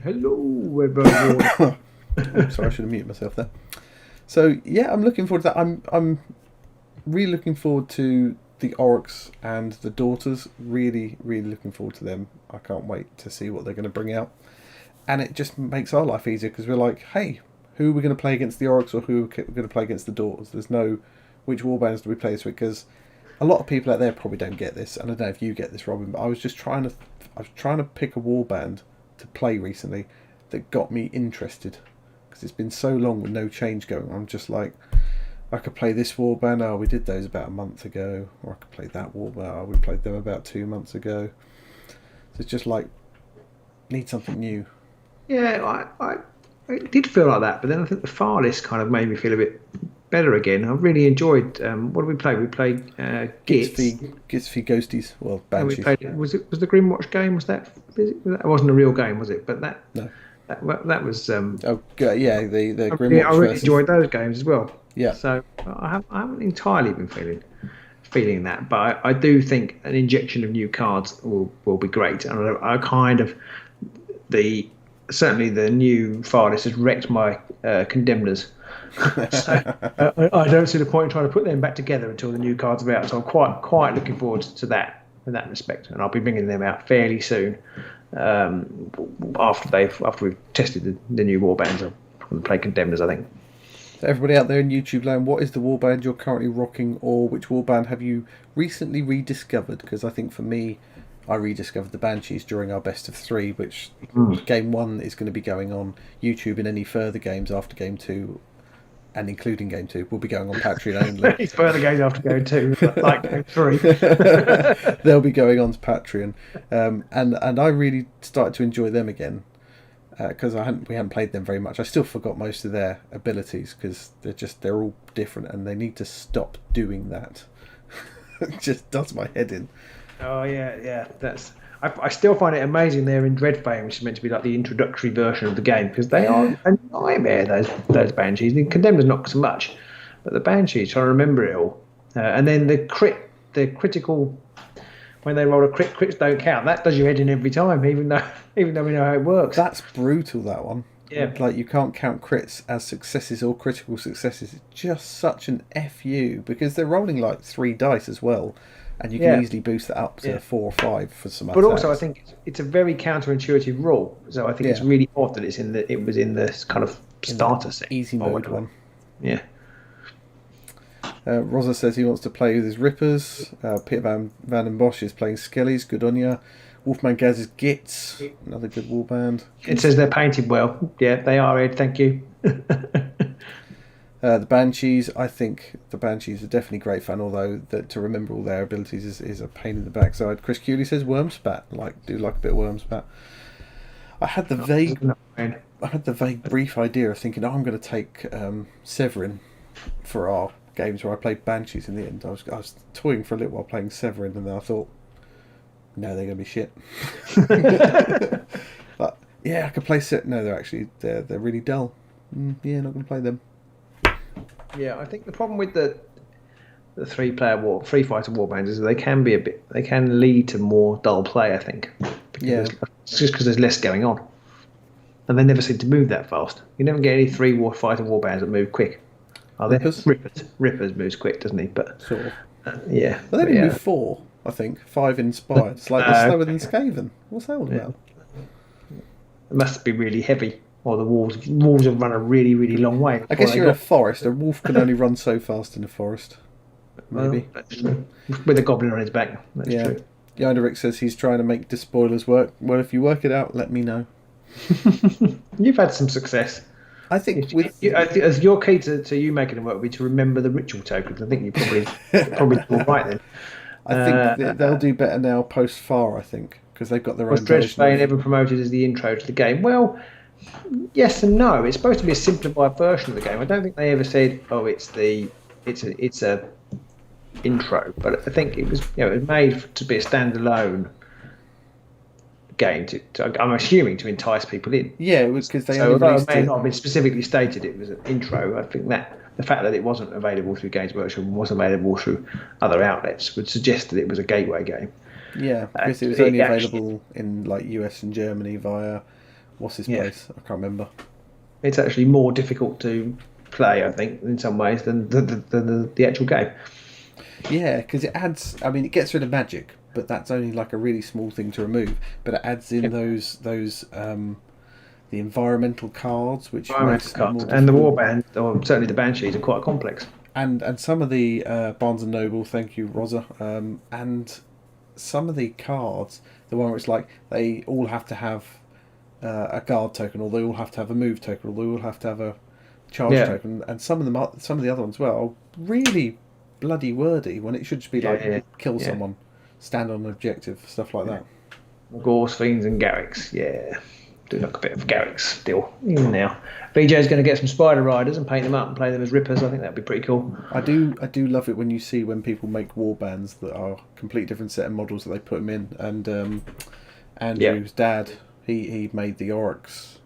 Hello, Red Rose War. Oh, sorry, I should have muted myself there. So yeah, I'm looking forward to that. I'm really looking forward to the Oryx and the Daughters. Really, really looking forward to them. I can't wait to see what they're going to bring out. And it just makes our life easier, because we're like, hey, who are we going to play against the Oryx, or who are we going to play against the Daughters? There's no, which warbands do we play this week? Because a lot of people out there probably don't get this, and I don't know if you get this, Robin, but I was trying to pick a warband to play recently that got me interested, because it's been so long with no change going. I'm just like, I could play this warband. Oh, we did those about a month ago. Or I could play that warband. Oh, we played them about 2 months ago. So it's just like, need something new. Yeah, I did feel like that, but then I think the far list kind of made me feel a bit better again. I really enjoyed. What did we play? We played Gits v Ghosties. Well, Banshees. We played. Was the Grimwatch game? Was that? It wasn't a real game, was it? But that. No. That was. Yeah, the Grimwatch. Yeah, I really enjoyed those games as well. Yeah. So I haven't entirely been feeling that, but I do think an injection of new cards will be great, and I kind of certainly the new far list has wrecked my Condemners. So I don't see the point in trying to put them back together until the new cards are out. So I'm quite looking forward to that in that respect, and I'll be bringing them out fairly soon. After we've tested the new warbands, I'm going to play Condemners, I think. So everybody out there in YouTube land, what is the warband you're currently rocking, or which warband have you recently rediscovered? Because I think for me, I rediscovered the Banshees during our best of 3, which game 1 is going to be going on YouTube, and any further games after game 2, and including game 2, will be going on Patreon only. Any further games after game 2, like game 3. They'll be going on to Patreon. And I really started to enjoy them again, because we hadn't played them very much. I still forgot most of their abilities, because they're all different, and they need to stop doing that. It just does my head in. Oh yeah. I still find it amazing they're in Dreadfame, which is meant to be like the introductory version of the game, because they are a nightmare. Those Banshees. The Condemners not so much, but the Banshees, trying to remember it all. And then the critical, when they roll a crit, crits don't count. That does your head in every time, even though we know how it works. That's brutal, that one. Yeah. Like, you can't count crits as successes or critical successes. It's just such an FU, because they're rolling like 3 dice as well. And you can easily boost that up to 4 or 5 for some attacks. But also, I think it's a very counterintuitive rule. So I think it's really odd that it was in the kind of starter set. Easy mode one. Yeah. Rosa says he wants to play with his Rippers. Peter Van den Bosch is playing Skellies. Good on ya. Wolfman Gaz is Gits. Another good warband. It says they're painted well. Yeah, they are, Ed. Thank you. The Banshees, I think the Banshees are definitely great fun, although to remember all their abilities is a pain in the backside. Chris Cooley says Wormspat. Do like a bit of Wormspat. I had the vague brief idea of thinking, I'm going to take Severin for our games where I played Banshees in the end. I was toying for a little while playing Severin, and then I thought, no, they're going to be shit. Yeah, I could play set. No, they're really dull. Yeah, not going to play them. Yeah, I think the problem with the three fighter warbands is that they can lead to more dull play. I think because it's just because there's less going on, and they never seem to move that fast. You never get any fighter warbands that move quick. Are there? Rippers moves quick, doesn't he? But sort of. Yeah. Well, they move 4, I think. 5 inspired. It's like they're slower than Skaven. What's that all about? It must be really heavy. Or the wolves have run a really, really long way. I guess you're in a forest. A wolf can only run so fast in a forest. Maybe. Well, that's true. With a goblin on his back. That's true. Yiderick says he's trying to make despoilers work. Well, if you work it out, let me know. You've had some success. I think as your key to you making them work would be to remember the ritual tokens. I think you probably all right then. I think they'll do better now post FAR. I think because they've got their own. Was Dredgebane ever promoted as the intro to the game? Well, yes and no. It's supposed to be a simplified version of the game. I don't think they ever said, "Oh, it's a intro," but I think it was it was made to be a standalone game. I'm assuming to entice people in. Yeah, it was because they. So although it may not have been specifically stated, it was an intro. I think that the fact that it wasn't available through Games Workshop and wasn't available through other outlets would suggest that it was a gateway game. Yeah, because it was only available in like US and Germany via what's his place? I can't remember. It's actually more difficult to play, I think, in some ways than the actual game. Yeah, because it adds. I mean, it gets rid of magic, but that's only like a really small thing to remove. But it adds in those the environmental cards, which makes it more and the warband, or certainly the banshees, are quite complex. And some of the Barnes and Noble, thank you, Rosa, and some of the cards, the one where it's like they all have to have a guard token, or they all have to have a move token, or they all have to have a charge token, and some of the other ones are really bloody wordy when it should just be kill someone, stand on an objective, stuff like that. Gauls, Fiends and Garricks, do like a bit of Garricks still, even now. BJ's going to get some Spider Riders and paint them up and play them as Rippers. I think that'd be pretty cool. I do love it when you see when people make warbands that are a completely different set of models that they put them in. And Andrew's dad, he made the Oryx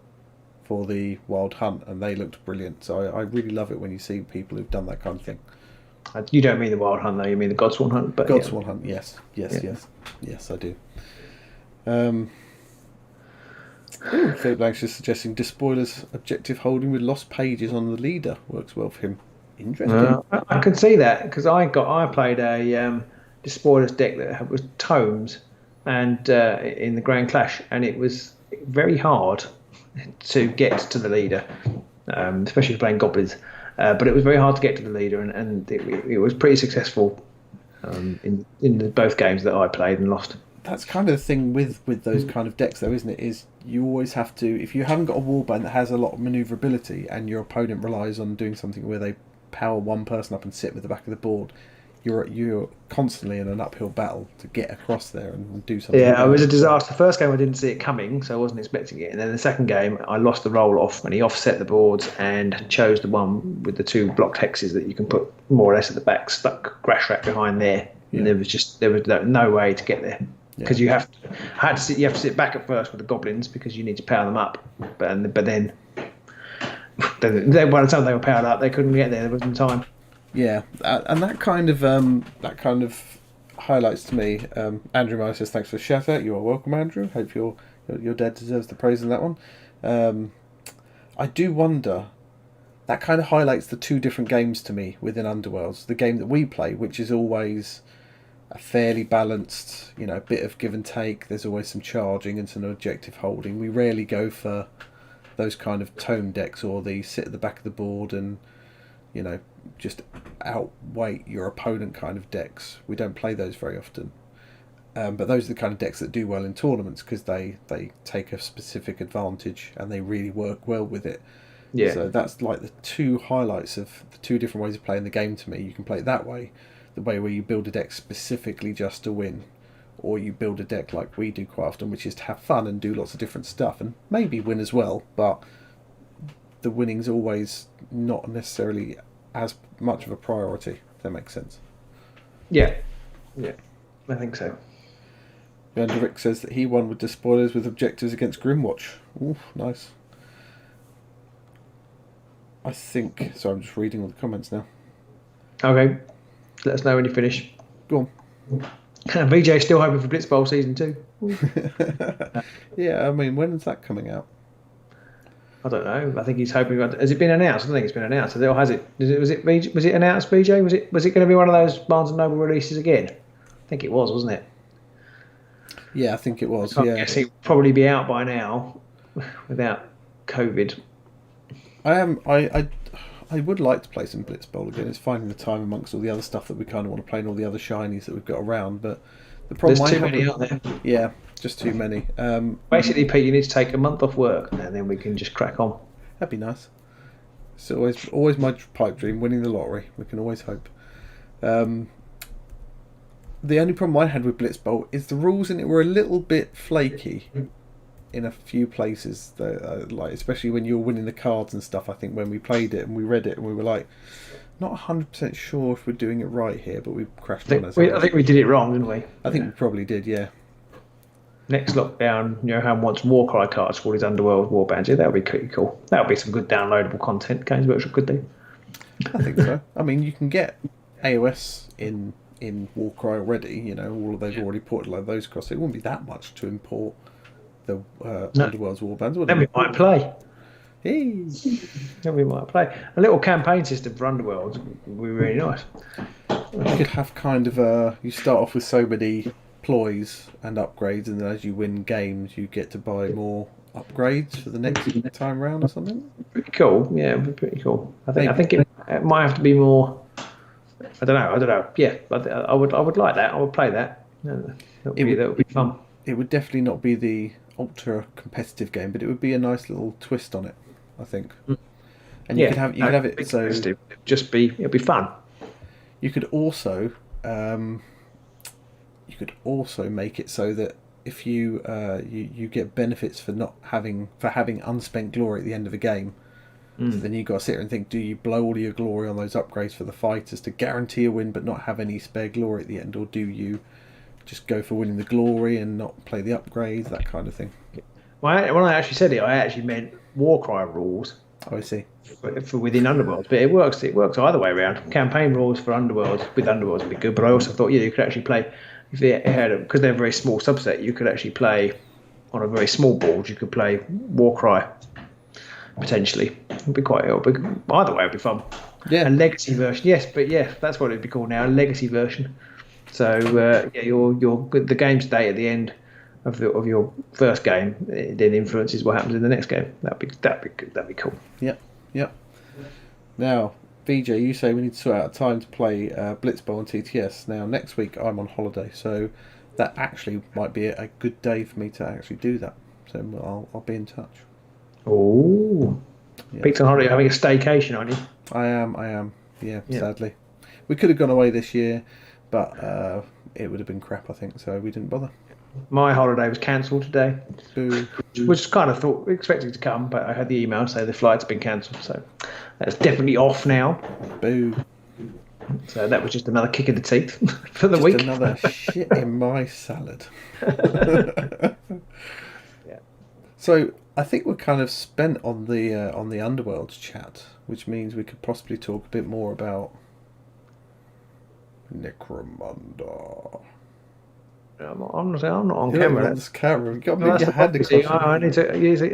for the Wild Hunt, and they looked brilliant. So I really love it when you see people who've done that kind of thing. You don't mean the Wild Hunt though, you mean the Godsworn Hunt. But Godsworn Hunt, yes, I do. Philip Langston is suggesting Despoiler's objective holding with lost pages on the leader works well for him. Interesting. I could see that because I played a Despoiler's deck that was tomes and in the Grand Clash, and it was very hard to get to the leader, especially playing goblins. But it was very hard to get to the leader, and it was pretty successful in both games that I played and lost. That's kind of the thing with those kind of decks, though, isn't it? Is you always have to, if you haven't got a warband that has a lot of manoeuvrability, and your opponent relies on doing something where they power one person up and sit with the back of the board, you're constantly in an uphill battle to get across there and do something. Yeah, it was a disaster. The first game I didn't see it coming, so I wasn't expecting it. And then the second game, I lost the roll off, and he offset the boards and chose the one with the 2 blocked hexes that you can put more or less at the back, stuck Grashrak behind there. Yeah. And there was no way to get there. Because you have to sit back at first with the goblins because you need to power them up, but then by the time they were powered up, they couldn't get there. There wasn't time. Yeah, and that kind of highlights to me. Andrew Meyer says thanks for the shout out. You are welcome, Andrew. Hope your dad deserves the praise in that one. I do wonder. That kind of highlights the 2 different games to me within Underworlds. The game that we play, which is always a fairly balanced, bit of give and take. There's always some charging and some objective holding. We rarely go for those kind of tome decks or the sit at the back of the board and, just outweight your opponent kind of decks. We don't play those very often. But those are the kind of decks that do well in tournaments because they take a specific advantage and they really work well with it. Yeah. So that's like the 2 highlights of the 2 different ways of playing the game to me. You can play it that way. The way where you build a deck specifically just to win, or you build a deck like we do quite often, which is to have fun and do lots of different stuff and maybe win as well, but the winning's always not necessarily as much of a priority, if that makes sense. Yeah, I think so. And Rick says that he won with despoilers with objectives against Grimwatch. Ooh, nice. I think... So I'm just reading all the comments now. Okay. Let us know when you finish. Go on. BJ's still hoping for Blitzbowl Season 2. Yeah, I mean, when is that coming out? I don't know. I think he's hoping. Has it been announced? I don't think it's been announced. Or has it? Was it announced, BJ? Was it going to be one of those Barnes and Noble releases again? I think it was, wasn't it? Yeah, I think it was. I yeah. guess it'll probably be out by now, without COVID. I would like to play some Blitzbowl again. It's finding the time amongst all the other stuff that we kind of want to play and all the other shinies that we've got around. But the problem There's too many, aren't there? Yeah, just too many. Basically, Pete, you need to take a month off work, and then we can just crack on. That'd be nice. It's always my pipe dream, winning the lottery. We can always hope. The only problem I had with Blitzbowl is the rules in it were a little bit flaky in a few places. Like especially when you were winning the cards and stuff. I think when we played it and we read it and we were like, not 100% sure if we're doing it right here, but we crashed on us. I think we did it wrong, didn't we? I think we probably did, yeah. Next lockdown, Johan wants Warcry cards for all his Underworld Warbands. Yeah, that would be pretty cool. That would be some good downloadable content. Games Workshop could do. I think so. I mean, you can get AOS in Warcry already. All of those already ported like those across. It wouldn't be that much to import the Underworld's Warbands, would it? Then we might play. Hey. Then we might play. A little campaign system for Underworld would be really nice. You could have kind of you start off with so many ploys and upgrades, and then as you win games, you get to buy more upgrades for the next time round or something. Pretty cool. Yeah, it'd be pretty cool. I think it might have to be more. I don't know. Yeah, I would like that. I would play that. That would be fun. It would definitely not be the ultra competitive game, but it would be a nice little twist on it, I think. And you could have it so it'd be fun. You could also make it so that if you you get benefits for having unspent glory at the end of a game. So then you've got to sit here and think, do you blow all your glory on those upgrades for the fighters to guarantee a win but not have any spare glory at the end, or do you just go for winning the glory and not play the upgrades, that kind of thing? Well, when I actually said it, I actually meant Warcry rules. Oh, I see. For within Underworlds, but it works either way around. Campaign rules for Underworlds would be good, but I also thought you could actually play because they're a very small subset. You could actually play on a very small board. You could play Warcry potentially. It'd be either way. It'd be fun. Yeah. A legacy version, yes, but yeah, that's what it'd be called now. A legacy version. So the game state at the end of your first game then influences what happens in the next game. That'd be cool. Yep. Now, VJ, you say we need to sort out a time to play Blitzbowl and TTS. Now, next week I'm on holiday, so that actually might be a good day for me to actually do that. So I'll be in touch. Oh, yeah. Pete's on holiday, having a staycation, aren't you? I am. Yeah, sadly. We could have gone away this year, but it would have been crap, I think, so we didn't bother. My holiday was cancelled today. Boo. Which kind of expected to come, but I had the email say the flight's been cancelled, so that's definitely off now. Boo. So that was just another kick in the teeth for the week. Another shit in my salad. Yeah. So I think we're kind of spent on the Underworlds chat, which means we could possibly talk a bit more about Necromunda. I'm not on You're camera. on this camera. You've got to move your hand across. I need to use it.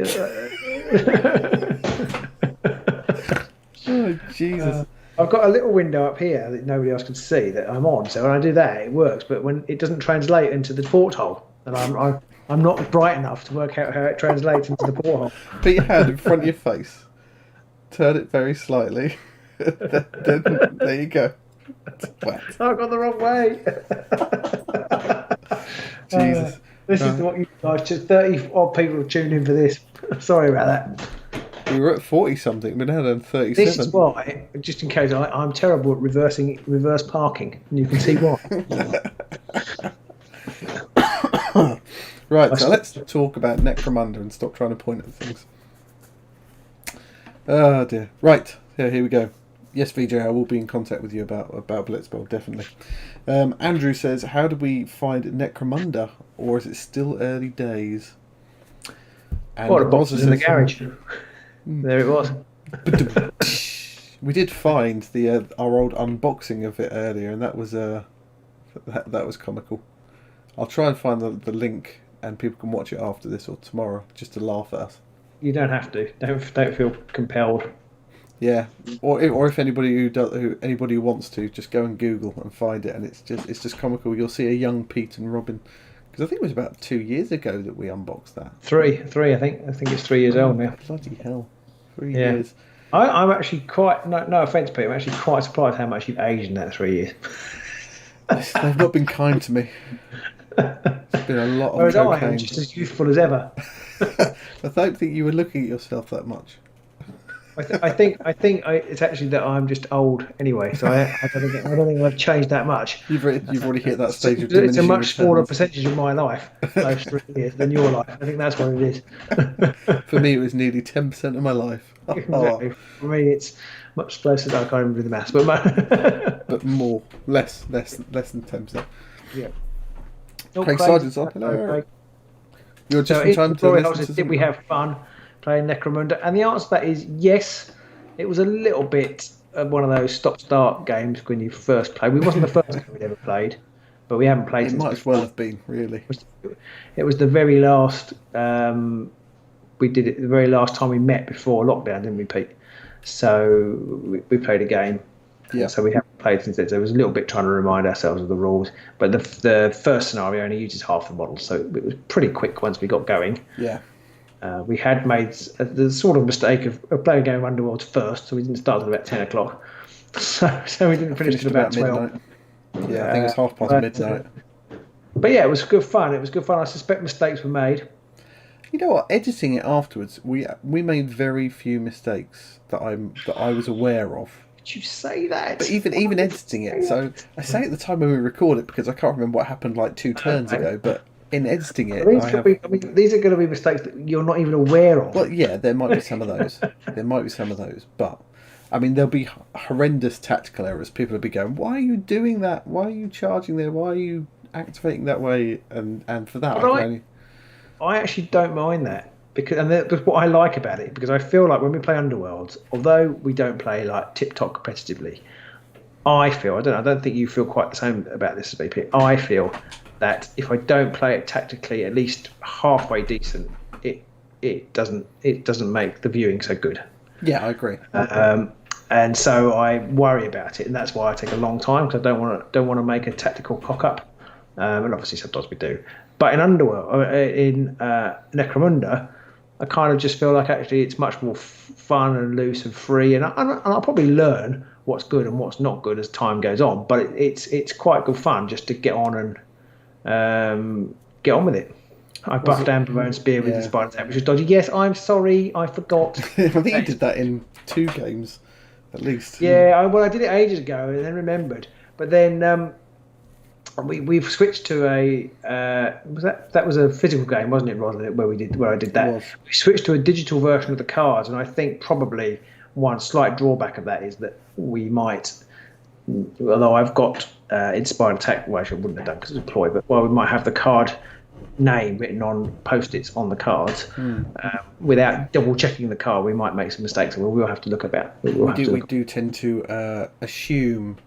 Oh, Jesus. I've got a little window up here that nobody else can see that I'm on. So when I do that, it works. But when it doesn't translate into the porthole, and I'm not bright enough to work out how it translates into the porthole. Put your hand in front of your face. Turn it very slightly. then, there you go. I've gone the wrong way. Jesus. This is what you guys, just 30 odd people have tuned in for this. Sorry about that. We were at 40 something, but now they're 37. This is why, just in case, I'm terrible at reverse parking, and you can see why. Right, so let's talk about Necromunda and stop trying to point at things. Oh dear. Right, here we go. Yes, VJ, I will be in contact with you about Blitzball, definitely. Andrew says, how do we find Necromunda, or is it still early days? And Well, the box Rosa was in the says, garage. There it was. we did find the our old unboxing of it earlier, and that was that was comical. I'll try and find the link, and people can watch it after this or tomorrow, just to laugh at us. You don't have to. Don't feel compelled. Yeah, or if anybody anybody who wants to, just go and Google and find it, and it's just comical. You'll see a young Pete and Robin, because I think it was about 2 years ago that we unboxed that. Three. I think it's 3 years old now. Bloody hell, 3 years. I'm actually quite no offense, Pete. I'm actually quite surprised how much you've aged in that 3 years. They've not been kind to me. It's been a lot of Whereas cocaine. I'm just as youthful as ever. I don't think you were looking at yourself that much. I think it's actually that I'm just old anyway, so I don't think I've changed that much. You've already hit that stage of It's diminishing a much smaller returns. percentage of my life, those 3 years, than your life. I think that's what it is. For me, it was nearly 10% of my life. Exactly. For me, it's much closer. I can't even do the maths, but But more, less than 10%. yeah. Craig Sargent's on. Hello. You're just in time to Glory listen House, to did some... we have fun playing Necromunda? And the answer to that is yes. It was a little bit of one of those stop-start games when you first played. We wasn't the first game we'd ever played, but we haven't played It since might as well have been, really. It was the very last. We did it the very last time we met before lockdown, didn't we, Pete? So we played a game. Yeah. So we haven't played since then. So it was a little bit trying to remind ourselves of the rules. But the first scenario only uses half the model, so it was pretty quick once we got going. Yeah. We had made the sort of mistake of playing a game of Underworlds first, so we didn't start until about 10 o'clock. So we didn't finish until about 12. Midnight. Yeah, I think it's half past midnight. But yeah, it was good fun. I suspect mistakes were made. You know what? Editing it afterwards, we made very few mistakes that I was aware of. Did you say that? But even editing it, so I say at the time when we record it because I can't remember what happened like 2 turns ago. But in editing it, these are going to be mistakes that you're not even aware of. Well, yeah, there might be some of those. But I mean, there'll be horrendous tactical errors. People will be going, "Why are you doing that? Why are you charging there? Why are you activating that way?" And for that, I actually don't mind that that's what I like about it, because I feel like when we play Underworlds, although we don't play like tip-top competitively, I don't think you feel quite the same about this as BP. I feel that if I don't play it tactically at least halfway decent, it doesn't make the viewing so good. Yeah, I agree. And so I worry about it, and that's why I take a long time, because I don't want to make a tactical cock up. And obviously sometimes we do. But in Necromunda, I kind of just feel like actually it's much more fun and loose and free, and I'll probably learn what's good and what's not good as time goes on. But it's quite good fun just to get on and get on with it. I buffed down Bavone Spear with the spider attack, which is dodgy. Yes, I'm sorry, I forgot. I think you did that in 2 games, at least. Yeah, I did it ages ago and then remembered. But then we've switched to a that was a physical game, wasn't it, Rosalind, where I did that. We switched to a digital version of the cards, and I think probably one slight drawback of that is that we might, although I've got Inspired Attack, well, I wouldn't have done because it's a ploy, but we might have the card name written on post-its on the cards. Without double checking the card, we might make some mistakes, and we'll have to look about. We do tend to assume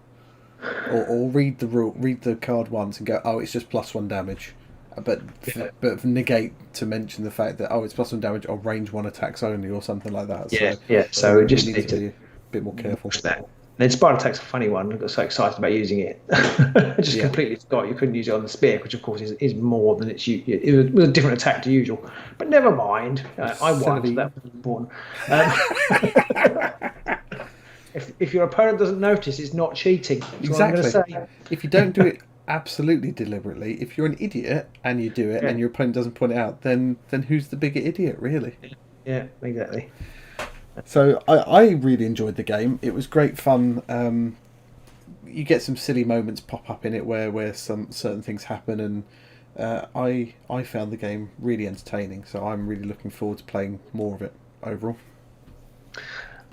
or read the card once and go, oh, it's just +1 damage, but negate to mention the fact that it's +1 damage on range 1 attacks only or something like that. So we just need to be a bit more careful. That. And then Spider Attack's a funny one. I got so excited about using it. I just completely forgot you couldn't use it on the spear, which of course is more than it's usual. It was a different attack to usual. But never mind. I won, so that was important. If your opponent doesn't notice, it's not cheating. That's exactly. What I'm going to say. If you don't do it absolutely deliberately, if you're an idiot and you do it and your opponent doesn't point it out, then who's the bigger idiot, really? Yeah, exactly. So I really enjoyed the game. It was great fun. You get some silly moments pop up in it where some certain things happen, and I found the game really entertaining. So I'm really looking forward to playing more of it overall.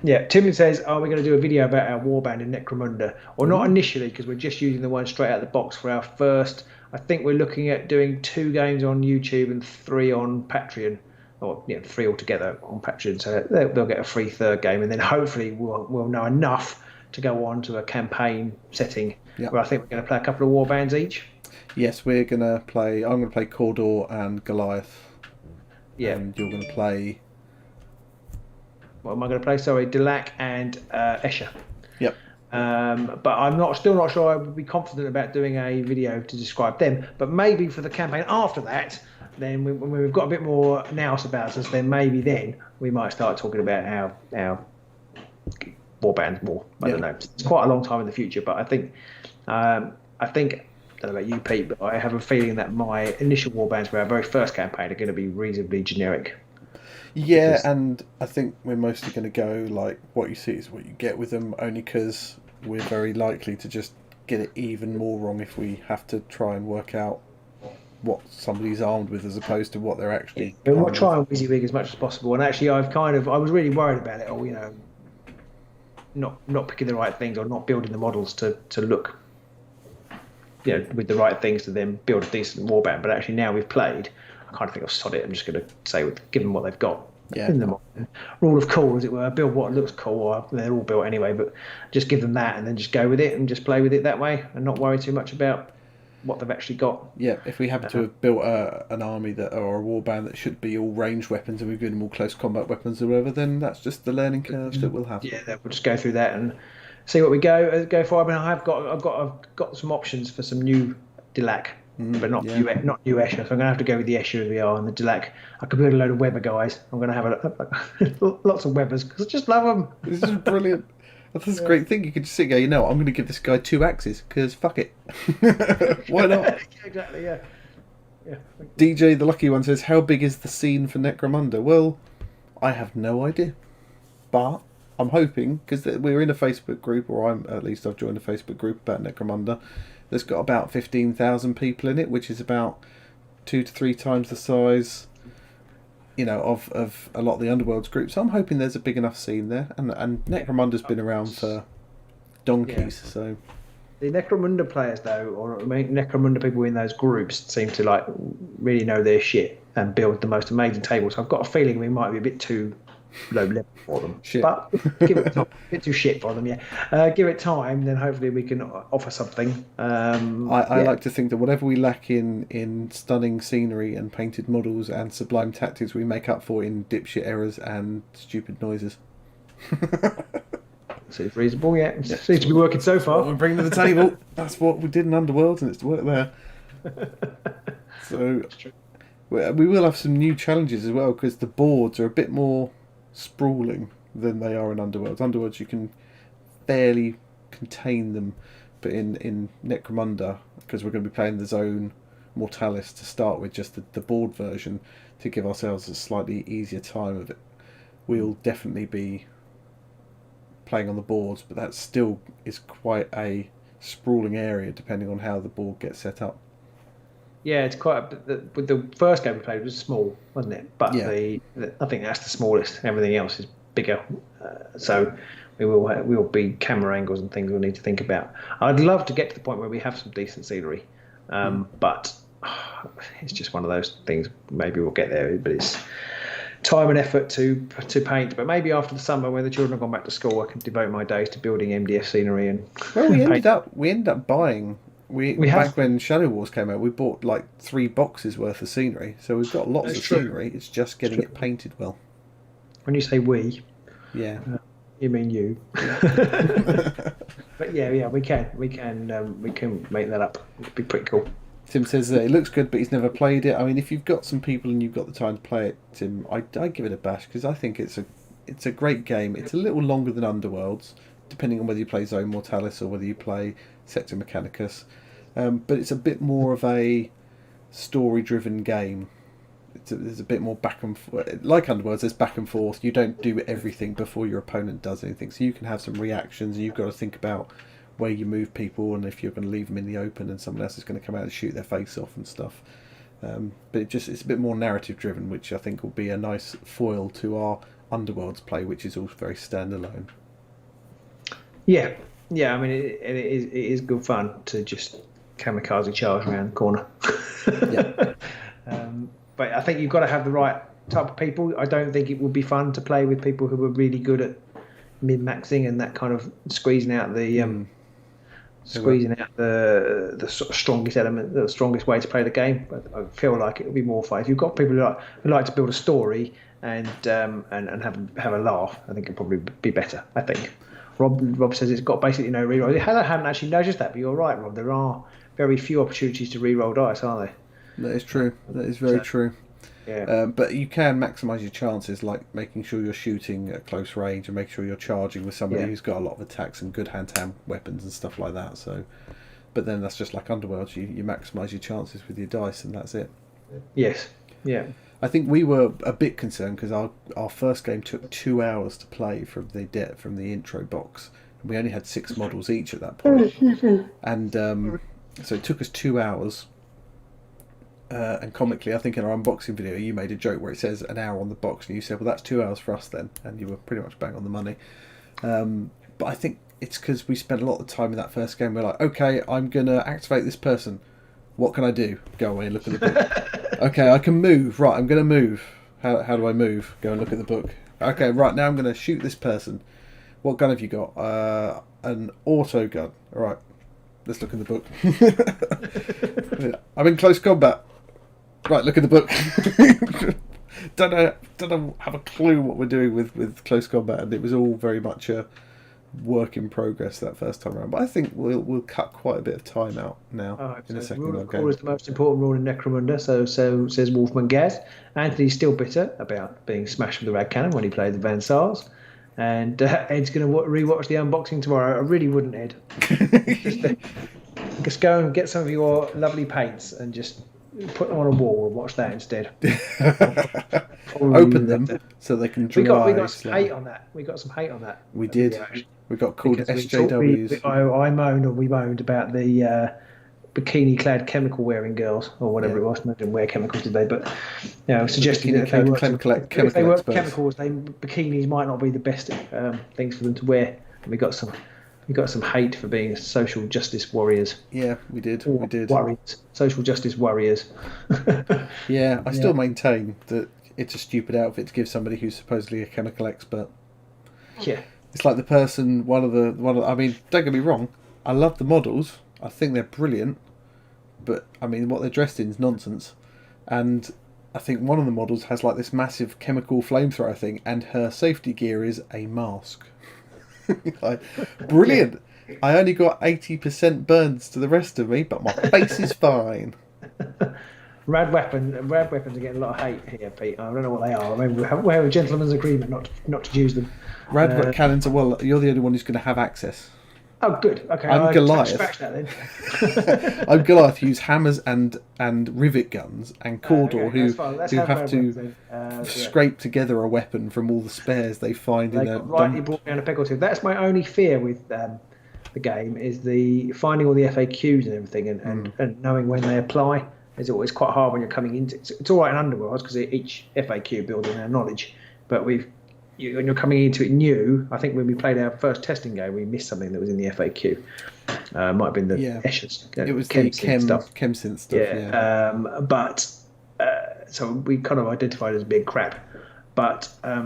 Yeah, Tim says, are we going to do a video about our warband in Necromunda? Or not initially, because we're just using the one straight out of the box for our first. I think we're looking at doing 2 games on YouTube and 3 on Patreon. Or 3 altogether on Patreon. So they'll get a free third game. And then hopefully we'll know enough to go on to a campaign setting where I think we're going to play a couple of warbands each. Yes, we're going to play... I'm going to play Cawdor and Goliath. Yeah. And you're going to play... What am I going to play? Sorry, Delac and Escher. Yep. But I'm still not sure I would be confident about doing a video to describe them. But maybe for the campaign after that, then when we've got a bit more nous about us, then maybe then we might start talking about our warband more. I don't know. It's quite a long time in the future, but I think I don't know about you, Pete, but I have a feeling that my initial warbands for our very first campaign are going to be reasonably generic. Yeah, and I think we're mostly going to go like what you see is what you get with them, only because we're very likely to just get it even more wrong if we have to try and work out what somebody's armed with as opposed to what they're actually. Yeah, we'll try and WYSIWYG as much as possible. And actually, I was really worried about it. Not picking the right things or not building the models to look, with the right things to then build a decent warband. But actually, now we've played. I kind of think I'll sod it. I'm just going to say, give them what they've got. Yeah. In the rule of cool, as it were. Build what looks cool. Or they're all built anyway, but just give them that and then just go with it and just play with it that way and not worry too much about what they've actually got. Yeah, if we happen to have built an army or a warband that should be all ranged weapons and we've given them all close combat weapons or whatever, then that's just the learning curve that we'll have. Yeah, we'll just go through that and see what we go for. I mean, I've got some options for some new Delac. But not new Escher, so I'm going to have to go with the Escher as we are, and the Delac. I could build a load of Weber guys. I'm going to have lots of Webers because I just love them. This is brilliant. That's a great thing. You could just sit there, I'm going to give this guy 2 axes because fuck it. Why not? Yeah, exactly, yeah. DJ, the lucky one, says, how big is the scene for Necromunda? Well, I have no idea. But I'm hoping, because we're in a Facebook group, or I've joined a Facebook group about Necromunda. That's got about 15,000 people in it, which is about 2 to 3 times the size, of a lot of the Underworlds groups. So I'm hoping there's a big enough scene there, and Necromunda's been around for donkeys. Yeah. So the Necromunda players, though, or Necromunda people in those groups, seem to really know their shit and build the most amazing tables. So I've got a feeling we might be a bit too low level for them. Shit. But give it time. A bit too shit for them, yeah. Give it time, then hopefully we can offer something. I like to think that whatever we lack in stunning scenery and painted models and sublime tactics, we make up for in dipshit errors and stupid noises. Seems reasonable, yeah. Seems to be working so far. What we're bringing to the table. That's what we did in Underworlds, and it's worked there. So we will have some new challenges as well, because the boards are a bit more sprawling than they are in Underworlds. Underworlds, you can fairly contain them, but in Necromunda, because we're going to be playing the Zone Mortalis to start with, just the board version, to give ourselves a slightly easier time of it, we'll definitely be playing on the boards, but that still is quite a sprawling area depending on how the board gets set up. Yeah, it's quite. With the first game we played, it was small, wasn't it? But yeah. I think that's the smallest. Everything else is bigger. So we will be camera angles and things we'll need to think about. I'd love to get to the point where we have some decent scenery, but it's just one of those things. Maybe we'll get there, but it's time and effort to paint. But maybe after the summer, when the children have gone back to school, I can devote my days to building MDF scenery and. Well, we ended up buying. Back when Shadow Wars came out, we bought 3 boxes worth of scenery, so we've got lots of scenery. It's just getting it painted well. When you say we, yeah, you mean you. But yeah, we can make that up. It'd be pretty cool. Tim says it looks good, but he's never played it. I mean, if you've got some people and you've got the time to play it, Tim, I'd give it a bash, because I think it's a great game. It's a little longer than Underworlds, depending on whether you play Zone Mortalis or whether you play Sector Mechanicus, but it's a bit more of a story-driven game. There's a bit more back and forth. Like Underworlds, there's back and forth. You don't do everything before your opponent does anything, so you can have some reactions, and you've got to think about where you move people and if you're going to leave them in the open and someone else is going to come out and shoot their face off and stuff. But it's a bit more narrative-driven, which I think will be a nice foil to our Underworld's play, which is all very standalone. Yeah, yeah. I mean, it is good fun to just kamikaze charge around the corner. Yeah. But I think you've got to have the right type of people. I don't think it would be fun to play with people who are really good at min-maxing and that kind of squeezing out the the sort of strongest element, the strongest way to play the game. But I feel like it would be more fun if you've got people who like to build a story and have a laugh. I think it'd probably be better. I think. Rob says it's got basically no reroll. I haven't actually noticed that, but you're right, Rob. There are very few opportunities to reroll dice, aren't there? That is true. That is very true. Yeah. But you can maximise your chances, like making sure you're shooting at close range and making sure you're charging with somebody who's got a lot of attacks and good hand-to-hand weapons and stuff like that. So, but then that's just like Underworld. You maximise your chances with your dice, and that's it. Yes. Yeah. I think we were a bit concerned because our first game took 2 hours to play from the intro box. We only had 6 models each at that point, and so it took us 2 hours. And comically, I think in our unboxing video, you made a joke where it says an hour on the box, and you said, "Well, that's 2 hours for us then," and you were pretty much bang on the money. But I think it's because we spent a lot of time in that first game. We're like, "Okay, I'm gonna activate this person. What can I do? Go away and look at the book. Okay, I can move. Right, I'm gonna move. How do I move? Go and look at the book. Okay, right now I'm gonna shoot this person. What gun have you got? An auto gun. All right, let's look in the book. I'm in close combat. Right, look at the book. don't have a clue what we're doing with close combat, and it was all very much a work in progress that first time around. But I think we'll cut quite a bit of time out now in a second. Rule of core is the most important rule in Necromunda. So says Wolfman Gaz. Anthony's still bitter about being smashed with the rad cannon when he played the Van Sars. And Ed's going to rewatch the unboxing tomorrow. I really wouldn't, Ed. Just go and get some of your lovely paints and just put them on a wall and watch that instead. Open them so they can dry. We got some hate on that. We got some hate on that. We did. We got called SJWs. We moaned about the bikini-clad chemical-wearing girls, or whatever it was. They didn't wear chemicals, did they? But suggesting that if they work chemicals, bikinis might not be the best things for them to wear. And we got some hate for being social justice warriors. Yeah, we did. Warriors, social justice warriors. Yeah, I still maintain that it's a stupid outfit to give somebody who's supposedly a chemical expert. Yeah, it's like the person. I mean, don't get me wrong. I love the models. I think they're brilliant. But I mean, what they're dressed in is nonsense. And I think one of the models has like this massive chemical flamethrower thing, and her safety gear is a mask. Like, brilliant. Yeah. I only got 80% burns to the rest of me, but my face is fine. Rad weapons are getting a lot of hate here, Pete. I don't know what they are. I mean, we have a gentleman's agreement not to use them. Rad cannons are, well, you're the only one who's going to have access. Oh, good. Okay, I'm Goliath. Scratch that then. I'm Goliath, who use hammers and rivet guns, and Cawdor, who have to scrape together a weapon from all the spares they find in a rightly brought down a peg or two. That's my only fear with the game, is the finding all the FAQs and everything, and knowing when they apply. It's always quite hard when you're coming into it. It's all right in Underworld because each FAQ builds on our knowledge, but when you're coming into it new, I think when we played our first testing game, we missed something that was in the FAQ. Might have been the Escher's. It was the Chemsynth stuff. Yeah. But so we kind of identified it as being crap. But I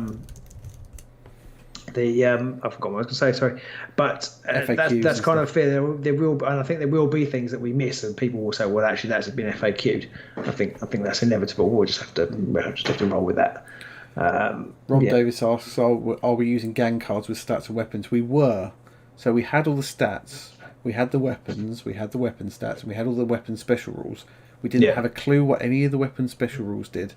forgot what I was going to say. Sorry. But that's kind of fair. There will, and I think there will be things that we miss, and people will say, "Well, actually, that's been FAQ'd." I think that's inevitable. We'll just have to roll with that. Rob Davis asks, are we using gang cards with stats and weapons? We were. So we had all the stats, we had the weapons, we had the weapon stats, and we had all the weapon special rules. We didn't have a clue what any of the weapon special rules did.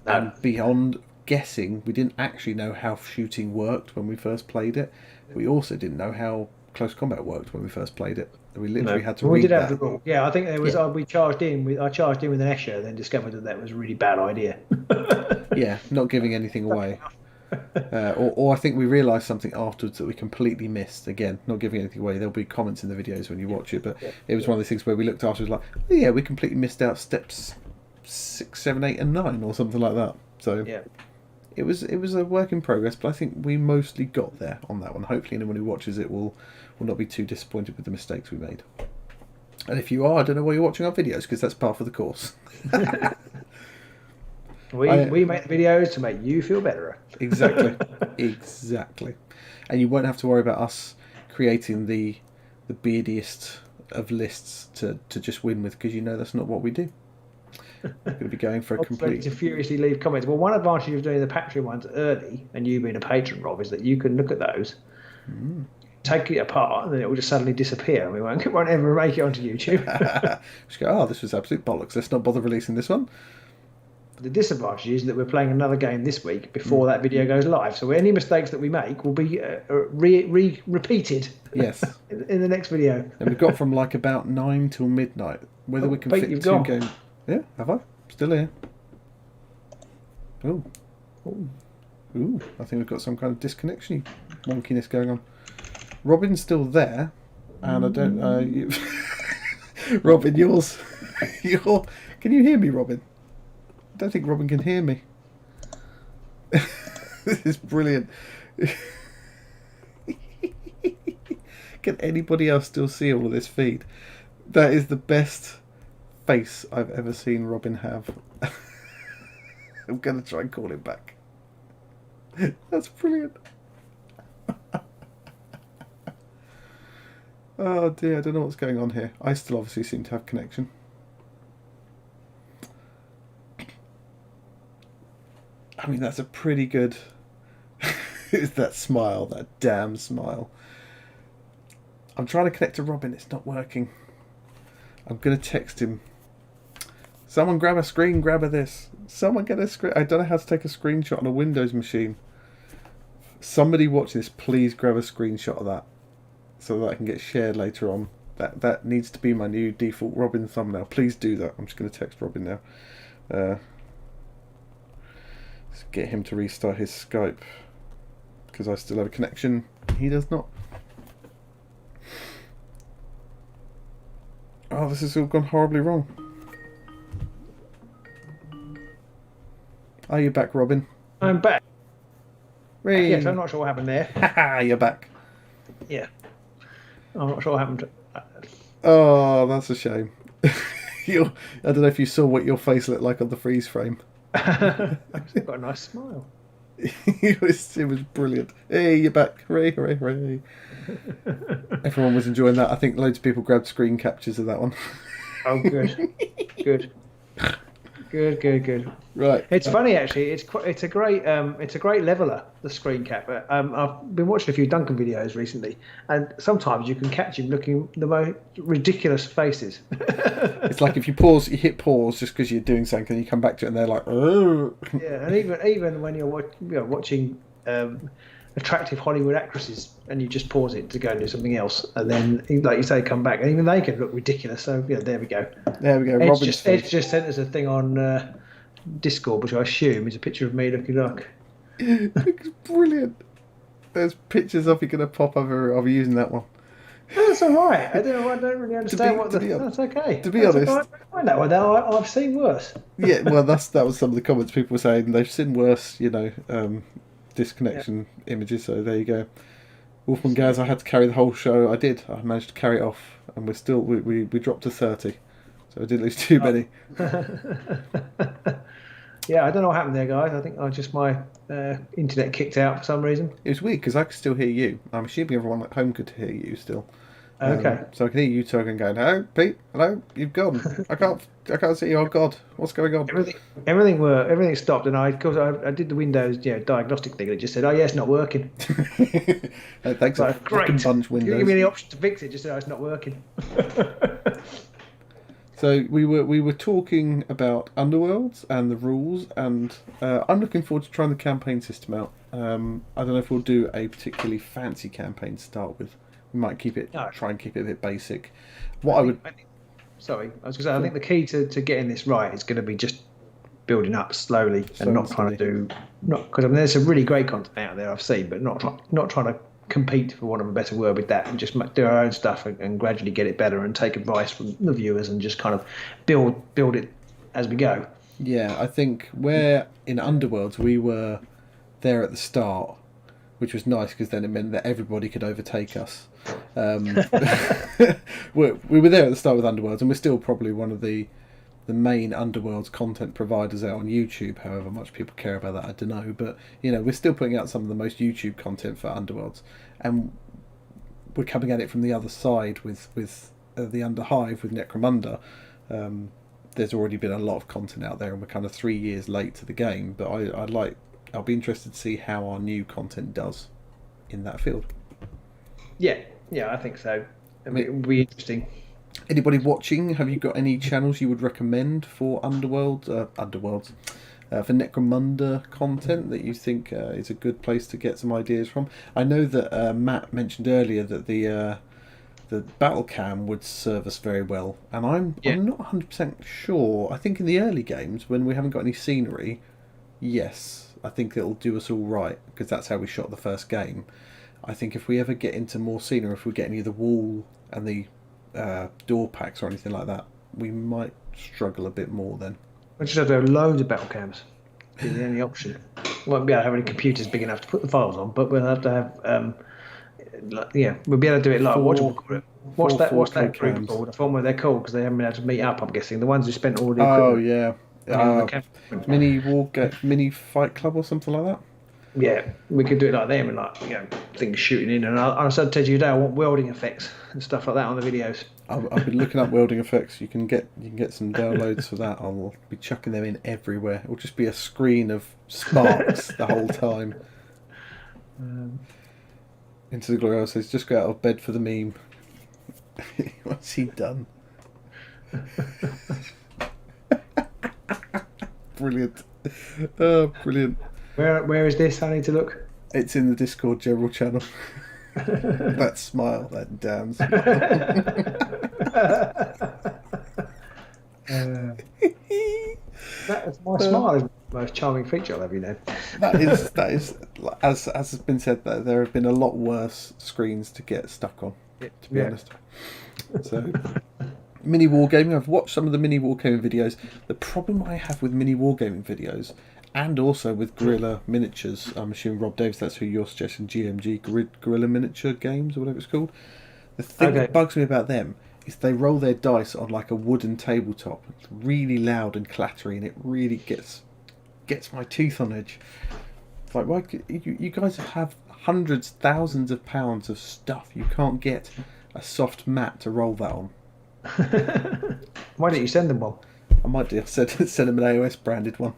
And beyond guessing, we didn't actually know how shooting worked when we first played it. We also didn't know how close combat worked when we first played it. We literally had to read that. I think there was. I charged in with an Escher, and then discovered that was a really bad idea. Yeah, not giving anything away. Or I think we realised something afterwards that we completely missed. Again, not giving anything away. There'll be comments in the videos when you watch it, but it was one of those things where we looked afterwards like, oh, yeah, we completely missed out steps 6, 7, 8 and 9 or something like that. So it was a work in progress, but I think we mostly got there on that one. Hopefully anyone who watches it will not be too disappointed with the mistakes we made. And if you are, I don't know why you're watching our videos, because that's part of the course. We make the videos to make you feel better. Exactly. Exactly. And you won't have to worry about us creating the beardiest of lists to just win with, because you know that's not what we do. We're going to be going for a complete... to furiously leave comments. Well, one advantage of doing the Patreon ones early, and you being a patron, Rob, is that you can look at those, take it apart, and then it will just suddenly disappear, and we won't ever make it onto YouTube. Just go, oh, this was absolute bollocks. Let's not bother releasing this one. The disadvantage is that we're playing another game this week before that video goes live, so any mistakes that we make will be repeated. Yes. in the next video. And we've got from like about 9 till midnight. Whether we can fit two games. Yeah, have I? Still here. Oh. Ooh, I think we've got some kind of disconnection wonkiness going on. Robin's still there, and I don't... Robin, yours... Can you hear me, Robin? I don't think Robin can hear me. This is brilliant. Can anybody else still see all of this feed? That is the best face I've ever seen Robin have. I'm going to try and call him back. That's brilliant. Oh dear, I don't know what's going on here. I still obviously seem to have connection. I mean, that's a pretty good... It's that smile, that damn smile. I'm trying to connect to Robin, it's not working. I'm going to text him. Someone grab a screen grab of this. Someone get a screen... I don't know how to take a screenshot on a Windows machine. Somebody watching this, please grab a screenshot of that, so that I can get shared later on. That needs to be my new default Robin thumbnail. Please do that. I'm just going to text Robin now. Let's get him to restart his Skype, because I still have a connection. He does not. Oh, this has all gone horribly wrong. Are you back, Robin? I'm back. Ray. Yes, I'm not sure what happened there. Haha, you're back. Yeah. I'm not sure what happened. Oh, that's a shame. I don't know if you saw what your face looked like on the freeze frame. I've got a nice smile. it was brilliant. Hey, you're back. Hooray, hooray, hooray. Everyone was enjoying that. I think loads of people grabbed screen captures of that one. Oh, good. Good. Right. It's funny actually. It's a great leveler, the screen cap. I've been watching a few Duncan videos recently, and sometimes you can catch him looking the most ridiculous faces. It's like if you hit pause just because you're doing something, and you come back to it, and they're like, oh. Yeah, and even when you're watching attractive Hollywood actresses, and you just pause it to go and do something else, and then, like you say, come back, and even they can look ridiculous. So there we go. There we go. Edge just sent us a thing on Discord, which I assume is a picture of me looking like. It's brilliant. There's pictures of you going to pop over. I'll be using that one. That's all right. I don't really understand that's okay. To be honest, I find that one. I've seen worse. Yeah, well, that was some of the comments people were saying. They've seen worse, disconnection images. So there you go. Wolfman Gaz, I had to carry the whole show. I did. I managed to carry it off, and we're still we dropped to 30, so I didn't lose too many. Yeah, I don't know what happened there, guys. I think my internet kicked out for some reason. It was weird because I could still hear you. I'm assuming everyone at home could hear you still. Okay. So I can hear you talking, going, "Hello, Pete. Hello, you've gone. I can't see you. Oh God, what's going on?" Everything stopped, and I did the Windows diagnostic thing, and it just said, "Oh yeah, it's not working." Thanks, a great bunch Windows. You give me the option to fix it. Just said, "Oh, it's not working." So we were talking about Underworlds and the rules, and I'm looking forward to trying the campaign system out. I don't know if we'll do a particularly fancy campaign to start with. We might try and keep it a bit basic. I think the key to getting this right is going to be just building up slowly and not trying to because there's some really great content out there I've seen, but not trying to compete, for want of a better word, with that, and just do our own stuff and gradually get it better and take advice from the viewers and just kind of build it as we go. Yeah, I think where in Underworlds we were there at the start, which was nice because then it meant that everybody could overtake us. We were there at the start with Underworlds, and we're still probably one of the main Underworlds content providers out on YouTube. However much people care about that, I don't know. But we're still putting out some of the most YouTube content for Underworlds, and we're coming at it from the other side with the Underhive with Necromunda. There's already been a lot of content out there, and we're kind of 3 years late to the game. But I'll be interested to see how our new content does in that field. Yeah, I think so. It'll be interesting. Anybody watching? Have you got any channels you would recommend for Underworlds, for Necromunda content that you think is a good place to get some ideas from? I know that Matt mentioned earlier that the battle cam would serve us very well, and I'm not 100% sure. I think in the early games when we haven't got any scenery, yes, I think it'll do us all right because that's how we shot the first game. I think if we ever get into more scenery, if we get any of the wall and the door packs or anything like that, we might struggle a bit more then. We just have to have loads of battle cams. Be the only option. We won't be able to have any computers big enough to put the files on, but we'll have to have we'll be able to do it like what's that group called? I forgot what they're called because they haven't been able to meet up. I'm guessing the ones who spent all the equipment. Mini Fight Club or something like that. Yeah, we could do it like them and things shooting in. And I said to you today, I want welding effects and stuff like that on the videos. I've been looking up welding effects. You can get some downloads for that. I'll be chucking them in everywhere. It'll just be a screen of sparks the whole time. Into the Glory says, just go out of bed for the meme. What's he done? Brilliant. Oh, brilliant. Where is this? I need to look. It's in the Discord general channel. That smile, that damn smile. My smile is the most charming feature I'll ever know. That is, as has been said, that there have been a lot worse screens to get stuck on. To be honest. So, mini wargaming. I've watched some of the mini wargaming videos. The problem I have with mini wargaming videos, and also with Guerrilla Miniatures, I'm assuming Rob Davis, that's who you're suggesting, GMG, Guerrilla Miniature Games, or whatever it's called. The thing that bugs me about them is they roll their dice on like a wooden tabletop. It's really loud and clattery, and it really gets my teeth on edge. It's like, why you guys have hundreds, thousands of pounds of stuff. You can't get a soft mat to roll that on. Why don't you send them one? I might do. Send them an AOS branded one.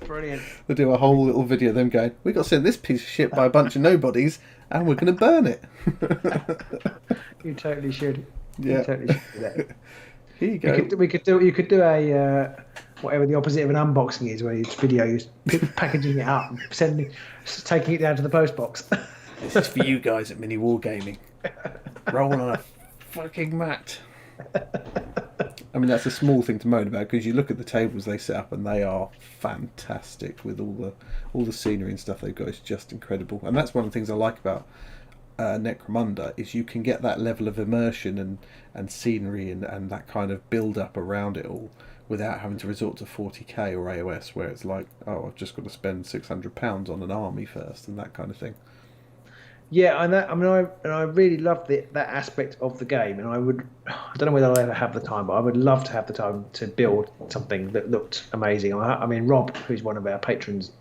Brilliant. We'll do a whole little video of them going, we got sent this piece of shit by a bunch of nobodies and we're going to burn it. You totally should. Yeah. You totally should do that. Here you go. You could do a whatever the opposite of an unboxing is, where you video you packaging it up, taking it down to the post box. This is for you guys at Mini Wargaming. Roll on a fucking mat. I mean, that's a small thing to moan about because you look at the tables they set up and they are fantastic with all the scenery and stuff they've got. It's just incredible, and that's one of the things I like about Necromunda is you can get that level of immersion and scenery and that kind of build up around it all without having to resort to 40k or AOS, where it's like, oh, I've just got to spend £600 on an army first and that kind of thing. Yeah, and I really love that aspect of the game, and I don't know whether I'll ever have the time, but I would love to have the time to build something that looked amazing. I mean, Rob, who's one of our patrons,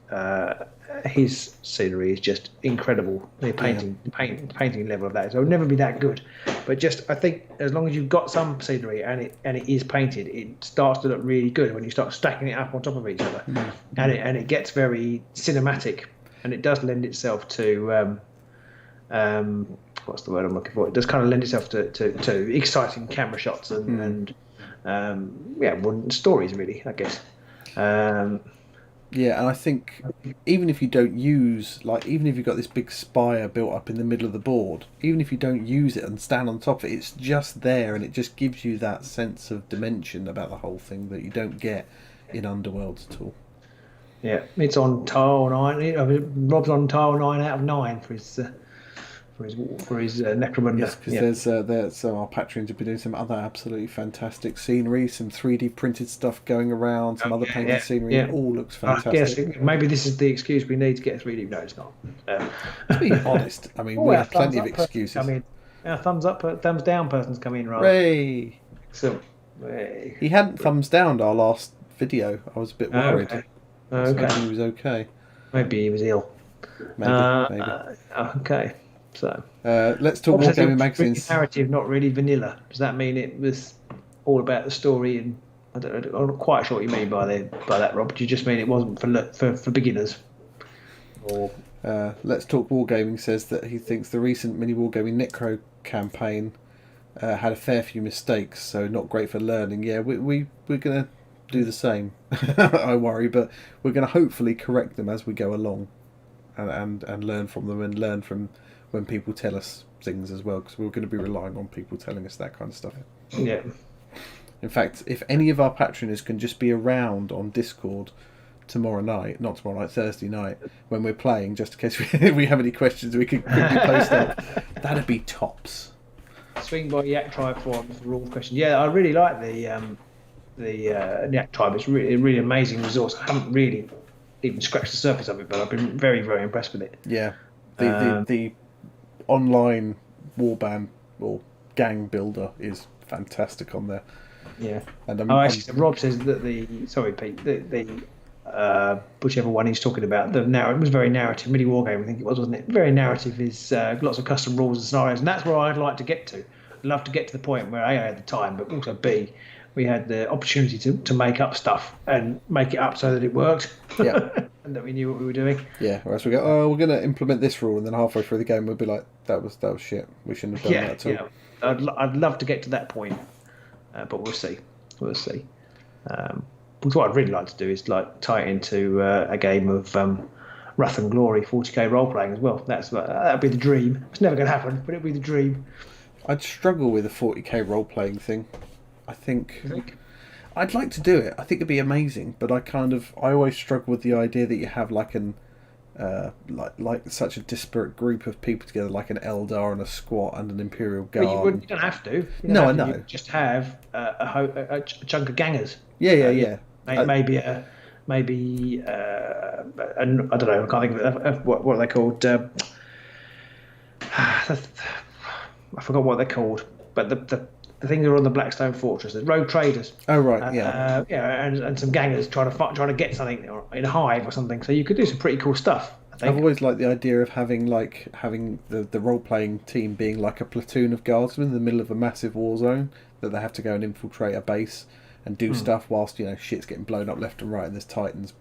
his scenery is just incredible. The painting level of that, so it will never be that good, but just I think as long as you've got some scenery and it is painted, it starts to look really good when you start stacking it up on top of each other, and it gets very cinematic, and it does lend itself to. What's the word I'm looking for? It does kind of lend itself to exciting camera shots and stories, really, I guess. Yeah, and I think even if you don't use, even if you've got this big spire built up in the middle of the board, even if you don't use it and stand on top of it, it's just there, and it just gives you that sense of dimension about the whole thing that you don't get in Underworlds at all. Yeah, it's on tile 9. Rob's on tile 9 out of 9 for for his Necromunda. Yes, because there's our patrons have been doing some other absolutely fantastic scenery, some 3D printed stuff going around, some other painted scenery. It all looks fantastic. Yes, maybe this is the excuse we need to get a 3D. No, it's not. To be honest, I mean, we have plenty of excuses. Thumbs up, thumbs down person's come in, right? Ray! So, he hadn't thumbs down our last video. I was a bit worried. Okay. He was okay. Maybe he was ill. Maybe. Okay. So let's talk Wargaming magazines. Narrative, not really vanilla. Does that mean it was all about the story? And I'm not quite sure what you mean by that, Rob. Do you just mean it wasn't for beginners? Or Let's Talk Wargaming says that he thinks the recent mini Wargaming Necro campaign had a fair few mistakes, so not great for learning. Yeah, we're going to do the same. I worry, but we're going to hopefully correct them as we go along, and learn from them, and learn from when people tell us things as well, because we're going to be relying on people telling us that kind of stuff. Yeah. In fact, if any of our patrons can just be around on Discord Thursday night, when we're playing, just in case we have any questions we could quickly post up, that'd be tops. Swing by Yak Tribe forums for all questions. Yeah, I really like the Yak Tribe. It's really a really amazing resource. I haven't really even scratched the surface of it, but I've been very, very impressed with it. Yeah, the online warband or gang builder is fantastic on there. Yeah, and Rob says that whichever one he's talking about, it was very narrative, mini wargame, I think it was, wasn't it? Very narrative, is lots of custom rules and scenarios, and that's where I'd like to get to. I'd love to get to the point where A, I had the time, but also B, we had the opportunity to make up stuff and make it up so that it worked. Yeah. And that we knew what we were doing. Yeah, whereas we go, we're going to implement this rule, and then halfway through the game we'll be like, that was shit. We shouldn't have done that at all. Yeah. I'd love to get to that point, but we'll see. Because what I'd really like to do is tie it into a game of Wrath and Glory 40k role playing as well. That'd be the dream. It's never going to happen, but it'd be the dream. I'd struggle with a 40k role playing thing. I think I'd like to do it. I think it'd be amazing, but I always struggle with the idea that you have like such a disparate group of people together, like an Eldar and a Squat and an Imperial Guard. You don't have to. I know. You just have a chunk of gangers. Yeah. Maybe I don't know. I can't think of what are they called. I forgot what they're called, but the things that are on the Blackstone Fortress, the rogue traders. Oh right, and some gangers trying to get something in a hive or something. So you could do some pretty cool stuff. I've always liked the idea of having the role playing team being like a platoon of guardsmen in the middle of a massive war zone that they have to go and infiltrate a base and do stuff whilst shit's getting blown up left and right, and there's titans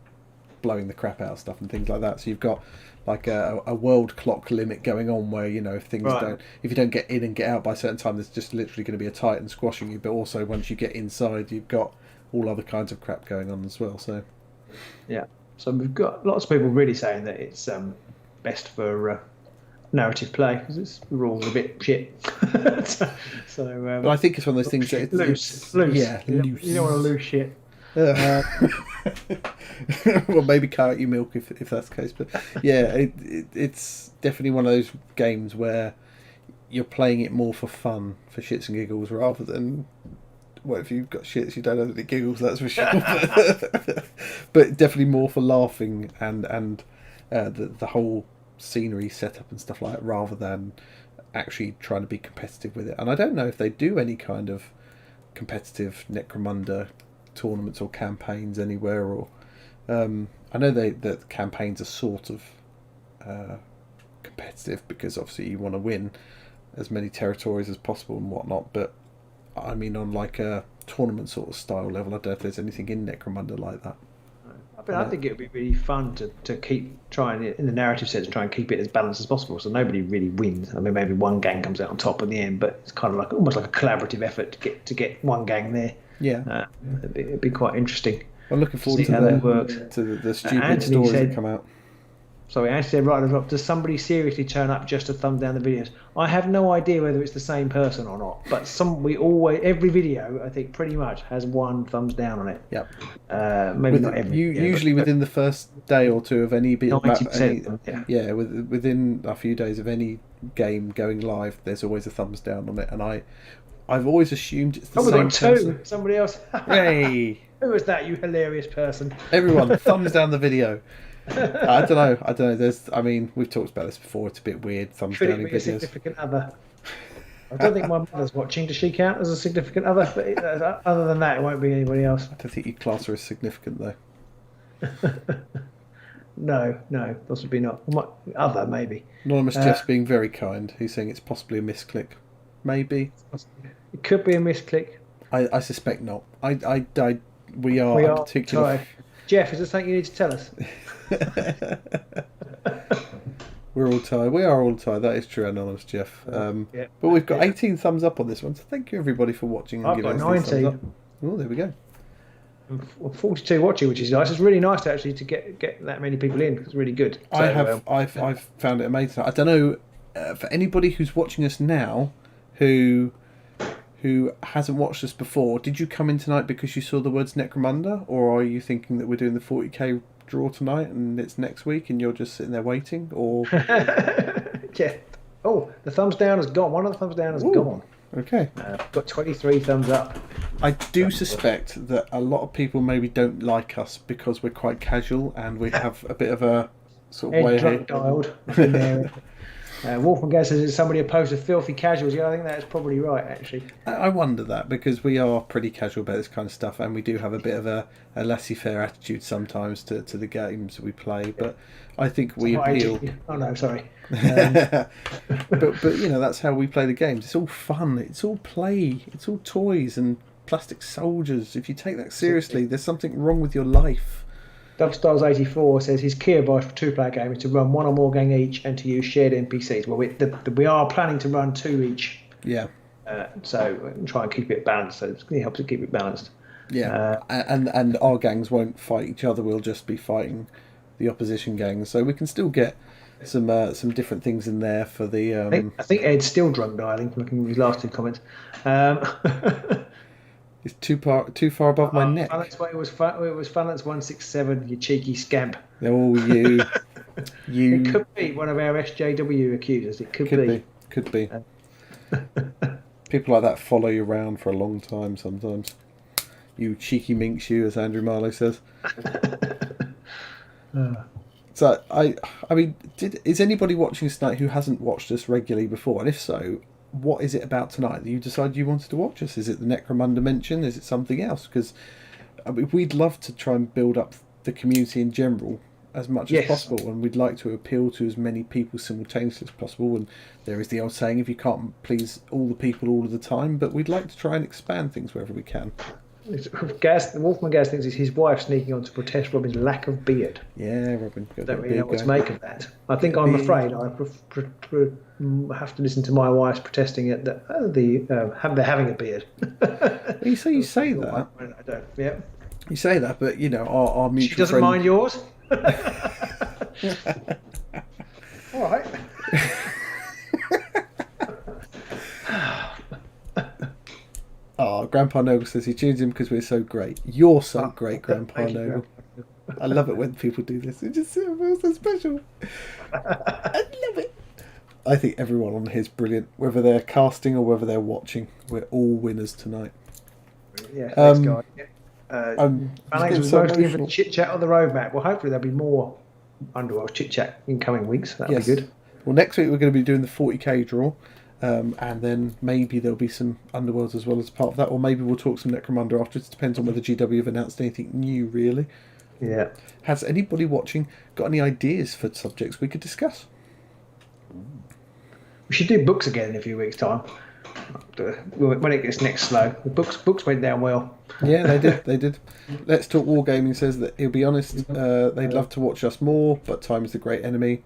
blowing the crap out of stuff and things like that. So you've got like a world clock limit going on where if you don't get in and get out by a certain time, there's just literally going to be a titan squashing you. But also once you get inside, you've got all other kinds of crap going on as well. So so we've got lots of people really saying that it's best for narrative play because the rules are a bit shit. But I think it's one of those things that it's loose. Yeah, loose. You don't want to lose shit. Well, maybe cut out your milk if that's the case, but yeah, it's definitely one of those games where you're playing it more for fun, for shits and giggles, rather than if you've got shits you don't have any giggles, that's for sure. But definitely more for laughing and the whole scenery setup and stuff like that, rather than actually trying to be competitive with it. And I don't know if they do any kind of competitive Necromunda tournaments or campaigns anywhere, or I know that campaigns are sort of competitive because obviously you want to win as many territories as possible and whatnot, but I mean on like a tournament sort of style level, I don't know if there's anything in Necromunda like that. I think it would be really fun to keep trying it in the narrative sense, try and keep it as balanced as possible, so nobody really wins. I mean, maybe one gang comes out on top in the end, but it's kind of like almost like a collaborative effort to get one gang there. Yeah, it'd be quite interesting. I'm looking forward to how that works. To the stupid stories that come out. Sorry, Andy said right at the top, does somebody seriously turn up just to thumb down the videos? I have no idea whether it's the same person or not, but every video, I think, pretty much has one thumbs down on it. Yep. Maybe not every. Usually within the first day or two of any 90%. Yeah, within a few days of any game going live, there's always a thumbs down on it, and I've always assumed it's the same person. Somebody else. Hey. Who was that, you hilarious person? Everyone, thumbs down the video. I don't know. We've talked about this before. It's a bit weird. Thumbs Could down it in be a videos. significant other? I don't think my mother's watching. Does she count as a significant other? But other than that, it won't be anybody else. I don't think you'd class her as significant though. No, possibly not. Other, maybe. Anonymous Jeff's being very kind. He's saying it's possibly a misclick. Maybe. It could be a misclick. I suspect not. We are in particular. Sorry. Jeff, is there something you need to tell us? We're all tired. We are all tired. That is true, Anonymous Jeff. But we've got 18 thumbs up on this one, so thank you everybody for watching. And I've got 90. Oh, there we go. 42 watching, which is nice. It's really nice to get that many people in. It's really good. So, I've found it amazing. I don't know for anybody who's watching us now who hasn't watched us before. Did you come in tonight because you saw the words Necromunda, or are you thinking that we're doing the 40k draw tonight and it's next week and you're just sitting there waiting? Or yeah. Oh, the thumbs down has gone. One of the thumbs down has gone. Okay. Got 23 thumbs up. I do suspect that a lot of people maybe don't like us because we're quite casual and we have a bit of a sort of way drunk dialed. Wolfman Gaz says, is somebody opposed to filthy casuals? Yeah, I think that's probably right, actually. I wonder that, because we are pretty casual about this kind of stuff, and we do have a bit of a laissez-faire attitude sometimes to the games we play, but I think we appeal. Oh no, sorry. But that's how we play the games. It's all fun, it's all play, it's all toys and plastic soldiers. If you take that seriously, there's something wrong with your life. Dubstars84 says his key advice for two-player game is to run one or more gang each and to use shared NPCs. Well, we are planning to run two each. Yeah. So try and keep it balanced. So it helps to keep it balanced. Yeah. And our gangs won't fight each other. We'll just be fighting the opposition gangs. So we can still get some different things in there for the. I think Ed's still drunk dialing. Looking at his last two comments. It's too far above my neck. It was Funlance 167, you cheeky scamp. Oh, you. It could be one of our SJW accusers. It could be. Could be. People like that follow you around for a long time sometimes. You cheeky minx, you, as Andrew Marlowe says. So is anybody watching us tonight who hasn't watched us regularly before? And if so, what is it about tonight that you decided you wanted to watch us? Is it the Necromunda mention? Is it something else? Because we'd love to try and build up the community in general as much as possible, and we'd like to appeal to as many people simultaneously as possible. And there is the old saying, if you can't please all the people all of the time, but we'd like to try and expand things wherever we can. Wolfman Gaz thinks it's his wife sneaking on to protest Robin's lack of beard. Yeah, Robin. Don't really know what to make of that. I'm afraid I have to listen to my wife's protesting at they're having a beard. You say that. I don't. Yeah. You say that, but our mutual. She doesn't mind yours. All right. Grandpa Noble says he tunes in because we're so great. You're so great, Grandpa Noble. I love it when people do this. It just feels so special. I love it. I think everyone on here is brilliant, whether they're casting or whether they're watching. We're all winners tonight. Yeah, thanks, guys. Alex was mostly in for the chit chat on the roadmap. Well, hopefully there'll be more Underworld chit chat in coming weeks. That'll be good. Well, next week we're going to be doing the 40k draw. And then maybe there'll be some Underworlds as well as part of that, or maybe we'll talk some Necromunda afterwards. It depends on whether GW have announced anything new, really. Yeah. Has anybody watching got any ideas for subjects we could discuss? We should do books again in a few weeks' time. When it gets next slow. The books went down well. Yeah, they did. Let's Talk Wargaming says that he'll be honest, they'd love to watch us more, but time is the great enemy.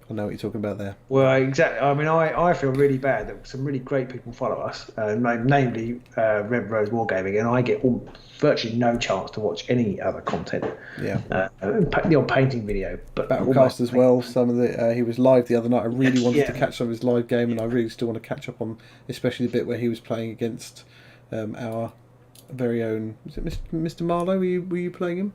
I know what you're talking about there. Well, exactly. I mean, I feel really bad that some really great people follow us, namely Red Rose Wargaming, and I get virtually no chance to watch any other content. Yeah. The odd painting video, but Battlecast as well. Some of the he was live the other night. I really wanted to catch some of his live game, and I really still want to catch up on, especially the bit where he was playing against our very own. Was it Mr. Marlowe? Were you playing him?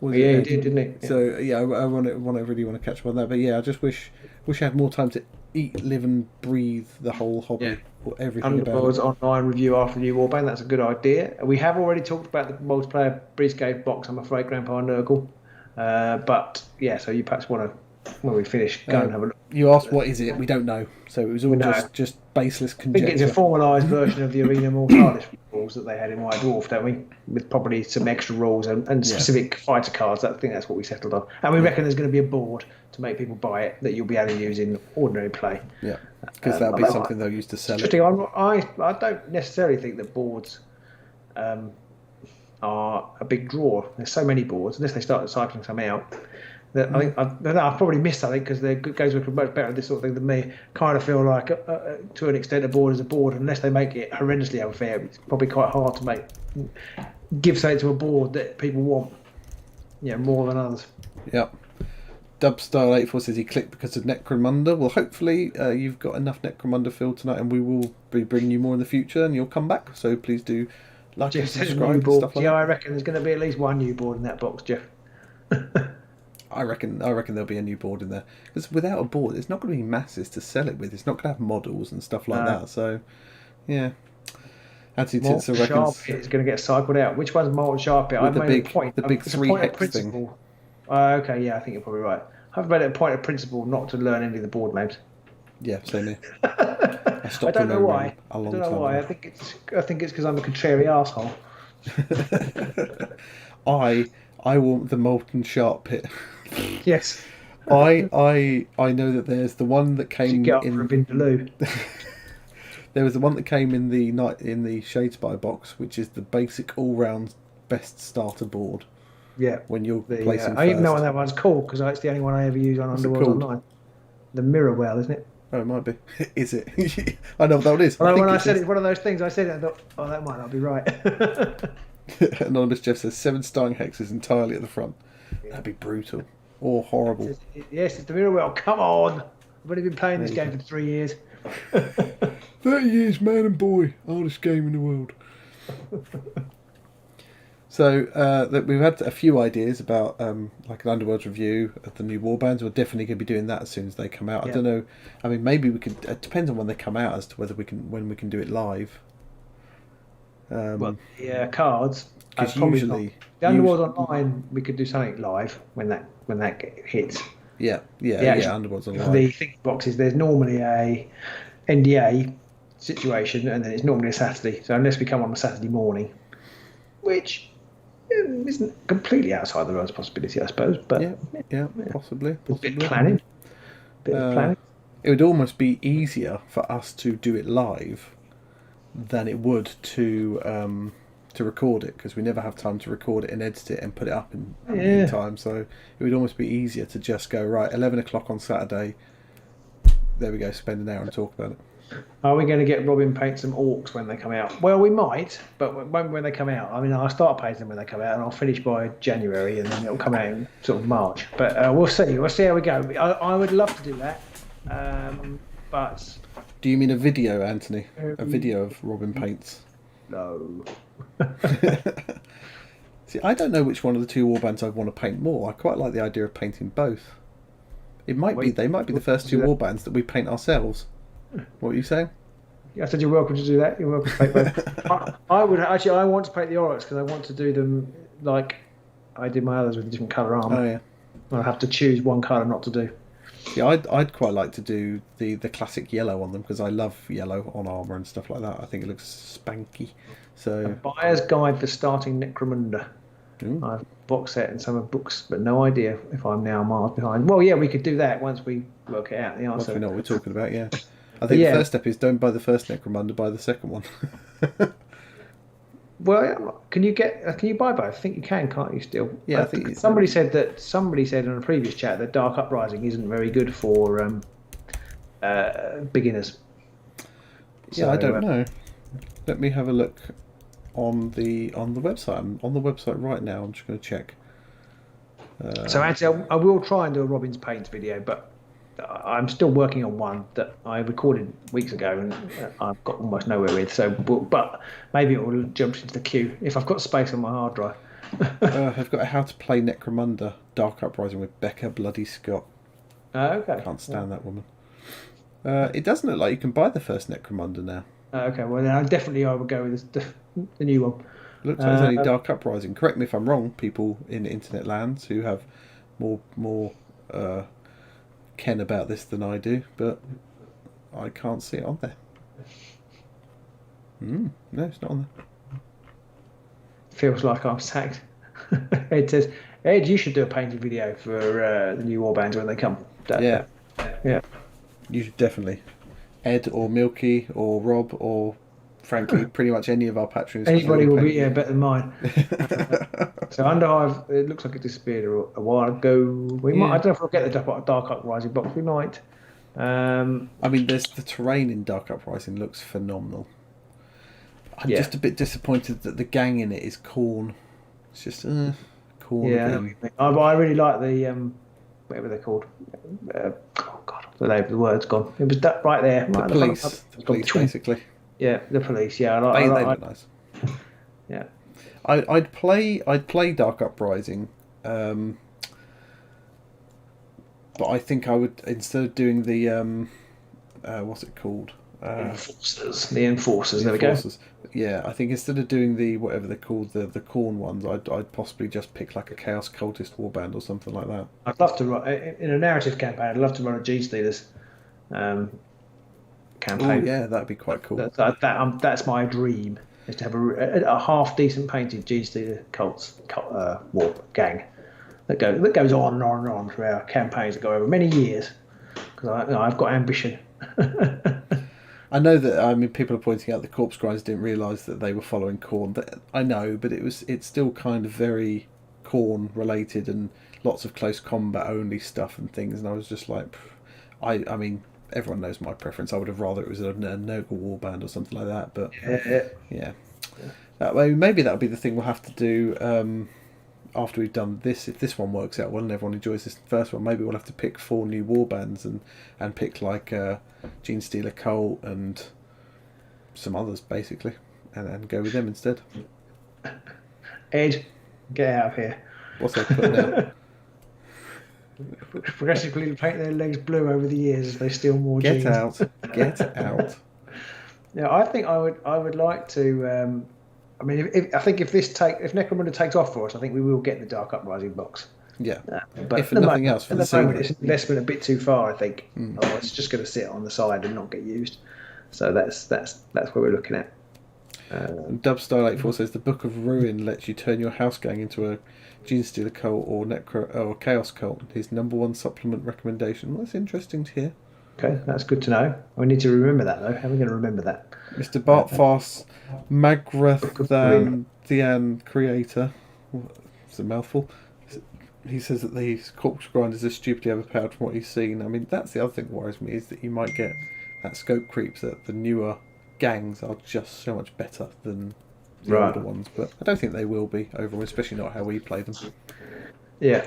Yeah, he did, didn't he? Yeah. So yeah, I really want to catch up on that. But yeah, I just wish I had more time to eat, live, and breathe the whole hobby, or everything about it. Underworld's online review after the new Warband. That's a good idea. We have already talked about the multiplayer Beastgrave box, I'm afraid, Grandpa Nurgle. But yeah, so you perhaps want to, when we finish, go and have a look. You asked what is it? We don't know. So it was all just baseless conjecture. I think it's a formalised version of the Arena Mortalis rules that they had in White Dwarf, don't we? With probably some extra rules and specific fighter cards. I think that's what we settled on. And we reckon there's going to be a board to make people buy it that you'll be able to use in ordinary play. Yeah, because that'll be something they'll use to sell it. I don't necessarily think that boards are a big draw. There's so many boards, unless they start cycling some out. That I think I've probably missed something because the guys who are much better at this sort of thing than me kind of feel like, to an extent, a board is a board. Unless they make it horrendously unfair, it's probably quite hard to give something to a board that people want, more than others. Yep. Dubstyle84 says he clicked because of Necromunda. Well, hopefully you've got enough Necromunda filled tonight, and we will be bringing you more in the future, and you'll come back. So please do like and subscribe and stuff like that. I reckon there's going to be at least one new board in that box, Jeff. I reckon there'll be a new board in there, because without a board, it's not going to be masses to sell it with. It's not going to have models and stuff like that. So, yeah. Anthony Titzer reckons Sharp is going to get cycled out. Which one's Molten Sharp? I've made the big 3 hex thing. Okay, yeah, I think you're probably right. I've made it a point of principle not to learn any of the board names. Yeah, same here. I don't know why. A long time ago. I think it's because I'm a contrary arsehole. I want the Molten Sharp pit. Yes. I know that there's the one that came in. There was the one that came in the Shadespire box, which is the basic all-round best starter board. Yeah. When you're placing I even know what that one's called, because it's the only one I ever use on Underworld Online. The Mirror Well, isn't it? Oh, it might be. Is it? I know what that one is. Well, when I said it's one of those things, I said it and I thought, oh, that might not be right. Anonymous Jeff says 7 starring hexes entirely at the front. Yeah. That'd be brutal or horrible. Yes, it's the Mirror Well. Come on. I've only been playing this game for 3 years. 30 years, man and boy. Hardest game in the world. So we've had a few ideas about like an Underworld review of the new Warbands. We're definitely going to be doing that as soon as they come out. Yeah. I don't know. I mean, maybe we could. It depends on when they come out as to whether when we can do it live. Cards. Because usually the Underworld Online, we could do something live when that hits. Yeah. Underworld's Online. The thing boxes, there's normally a NDA situation, and then it's normally a Saturday. So unless we come on a Saturday morning, which isn't completely outside the realms of possibility, I suppose. But possibly. A bit of planning. It would almost be easier for us to do it live than it would to record it, because we never have time to record it and edit it and put it up in time. So it would almost be easier to just go, right, 11 o'clock on Saturday, there we go, spend an hour and talk about it. Are we going to get Robin paint some orcs when they come out? Well, we might, but when they come out. I mean, I'll start painting them when they come out, and I'll finish by January, and then it'll come out in sort of March. But we'll see. We'll see how we go. I would love to do that, but... Do you mean a video, Anthony? A video of Robin paints? No. See, I don't know which one of the 2 warbands I want to paint more. I quite like the idea of painting both. They might be the first 2 warbands that we paint ourselves. What were you saying? I said you're welcome to do that. You're welcome to paint both. I want to paint the Aurochs because I want to do them like I did my others with a different colour armour. Oh yeah. I'll have to choose one colour not to do. Yeah, I'd quite like to do the classic yellow on them, because I love yellow on armour and stuff like that. I think it looks spanky. So a buyer's guide for starting Necromunda. I have a box set and some books, but no idea if I'm now miles behind. Well, yeah, we could do that once we work it out. The answer. Once we know what we're talking about, yeah. I think the first step is don't buy the first Necromunda, buy the second one. Well, can you buy both? I think you can, can't you? Still, Yeah, I think somebody said in a previous chat that Dark Uprising isn't very good for beginners. Yeah, So, I don't know. Let me have a look on the website. I'm on the website right now. I'm just going to check. So actually, I will try and do a Robin's Paints video, but I'm still working on one that I recorded weeks ago and I've got almost nowhere with. So, but maybe it will jump into the queue if I've got space on my hard drive. I've got a How to Play Necromunda Dark Uprising with Becca Bloody Scott. Okay. Can't stand that woman. It doesn't look like you can buy the first Necromunda now. Okay, well then I would go with the new one. Looks like it's only Dark Uprising. Correct me if I'm wrong, people in internet lands who have more ken about this than I do, but I can't see it on there. No, it's not on there. Feels like I'm sacked. Ed says, Ed, you should do a painting video for the new Warbands when they come. Yeah. You should definitely. Ed or Milky or Rob or Frankie, pretty much any of our patrons. Anybody will be better than mine. So Underhive, it looks like it disappeared a while ago. We might. I don't know if we'll get the Dark Uprising box. We might. I mean, there's the terrain in Dark Uprising looks phenomenal. I'm just a bit disappointed that the gang in it is Khorne. It's just Khorne. Yeah, I really like the whatever they're called. Oh God, the word's gone. It was that right there. The police. The police, basically. Yeah, the police. Yeah, they look nice. Yeah, I'd play Dark Uprising, but I think I would, instead of doing the what's it called? Enforcers. The Enforcers. There we go. Yeah, I think instead of doing the whatever they're called, the Khorne ones, I'd possibly just pick like a Chaos Cultist Warband or something like that. I'd love to run in a narrative campaign. I'd love to run a G Stealers campaign. Oh yeah, that'd be quite cool. That's my dream, is to have a half decent painted G Stealer war gang that goes on and on and on through our campaigns that go over many years. Because I've got ambition. I know that people are pointing out the Corpse Grinders didn't realise that they were following Khorne. I know, but it's still kind of very Khorne related and lots of close combat only stuff and things. And I was just like, I mean, everyone knows my preference. I would have rather it was a Nurgle Warband or something like that. But yeah. Maybe that'll be the thing we'll have to do after we've done this. If this one works out well and everyone enjoys this first one, maybe we'll have to pick 4 new Warbands and pick like Gene Stealer Cult and some others basically, and go with them instead. Ed, get out of here. What's they putting out? Progressively paint their legs blue over the years as they steal more genes. Get out. Yeah, I think I would like to. I mean, if Necromunda takes off for us, I think we will get the Dark Uprising box. Yeah, but if nothing else, for the moment, it's an investment a bit too far. I think. Oh, it's just going to sit on the side and not get used. So that's what we're looking at. Dubstyle 84 says the Book of Ruin lets you turn your house gang into a Gene Stealer cult or Chaos cult. His #1 supplement recommendation. Well, that's interesting to hear. Okay, that's good to know. We need to remember that though. How are we going to remember that? Mr. Bartfast Magrathian creator. It's a mouthful. He says that these Corpse Grinders are stupidly overpowered from what he's seen. I mean, that's the other thing that worries me, is that you might get that scope creeps that the newer gangs are just so much better than the older ones. But I don't think they will be overall, especially not how we play them. Yeah.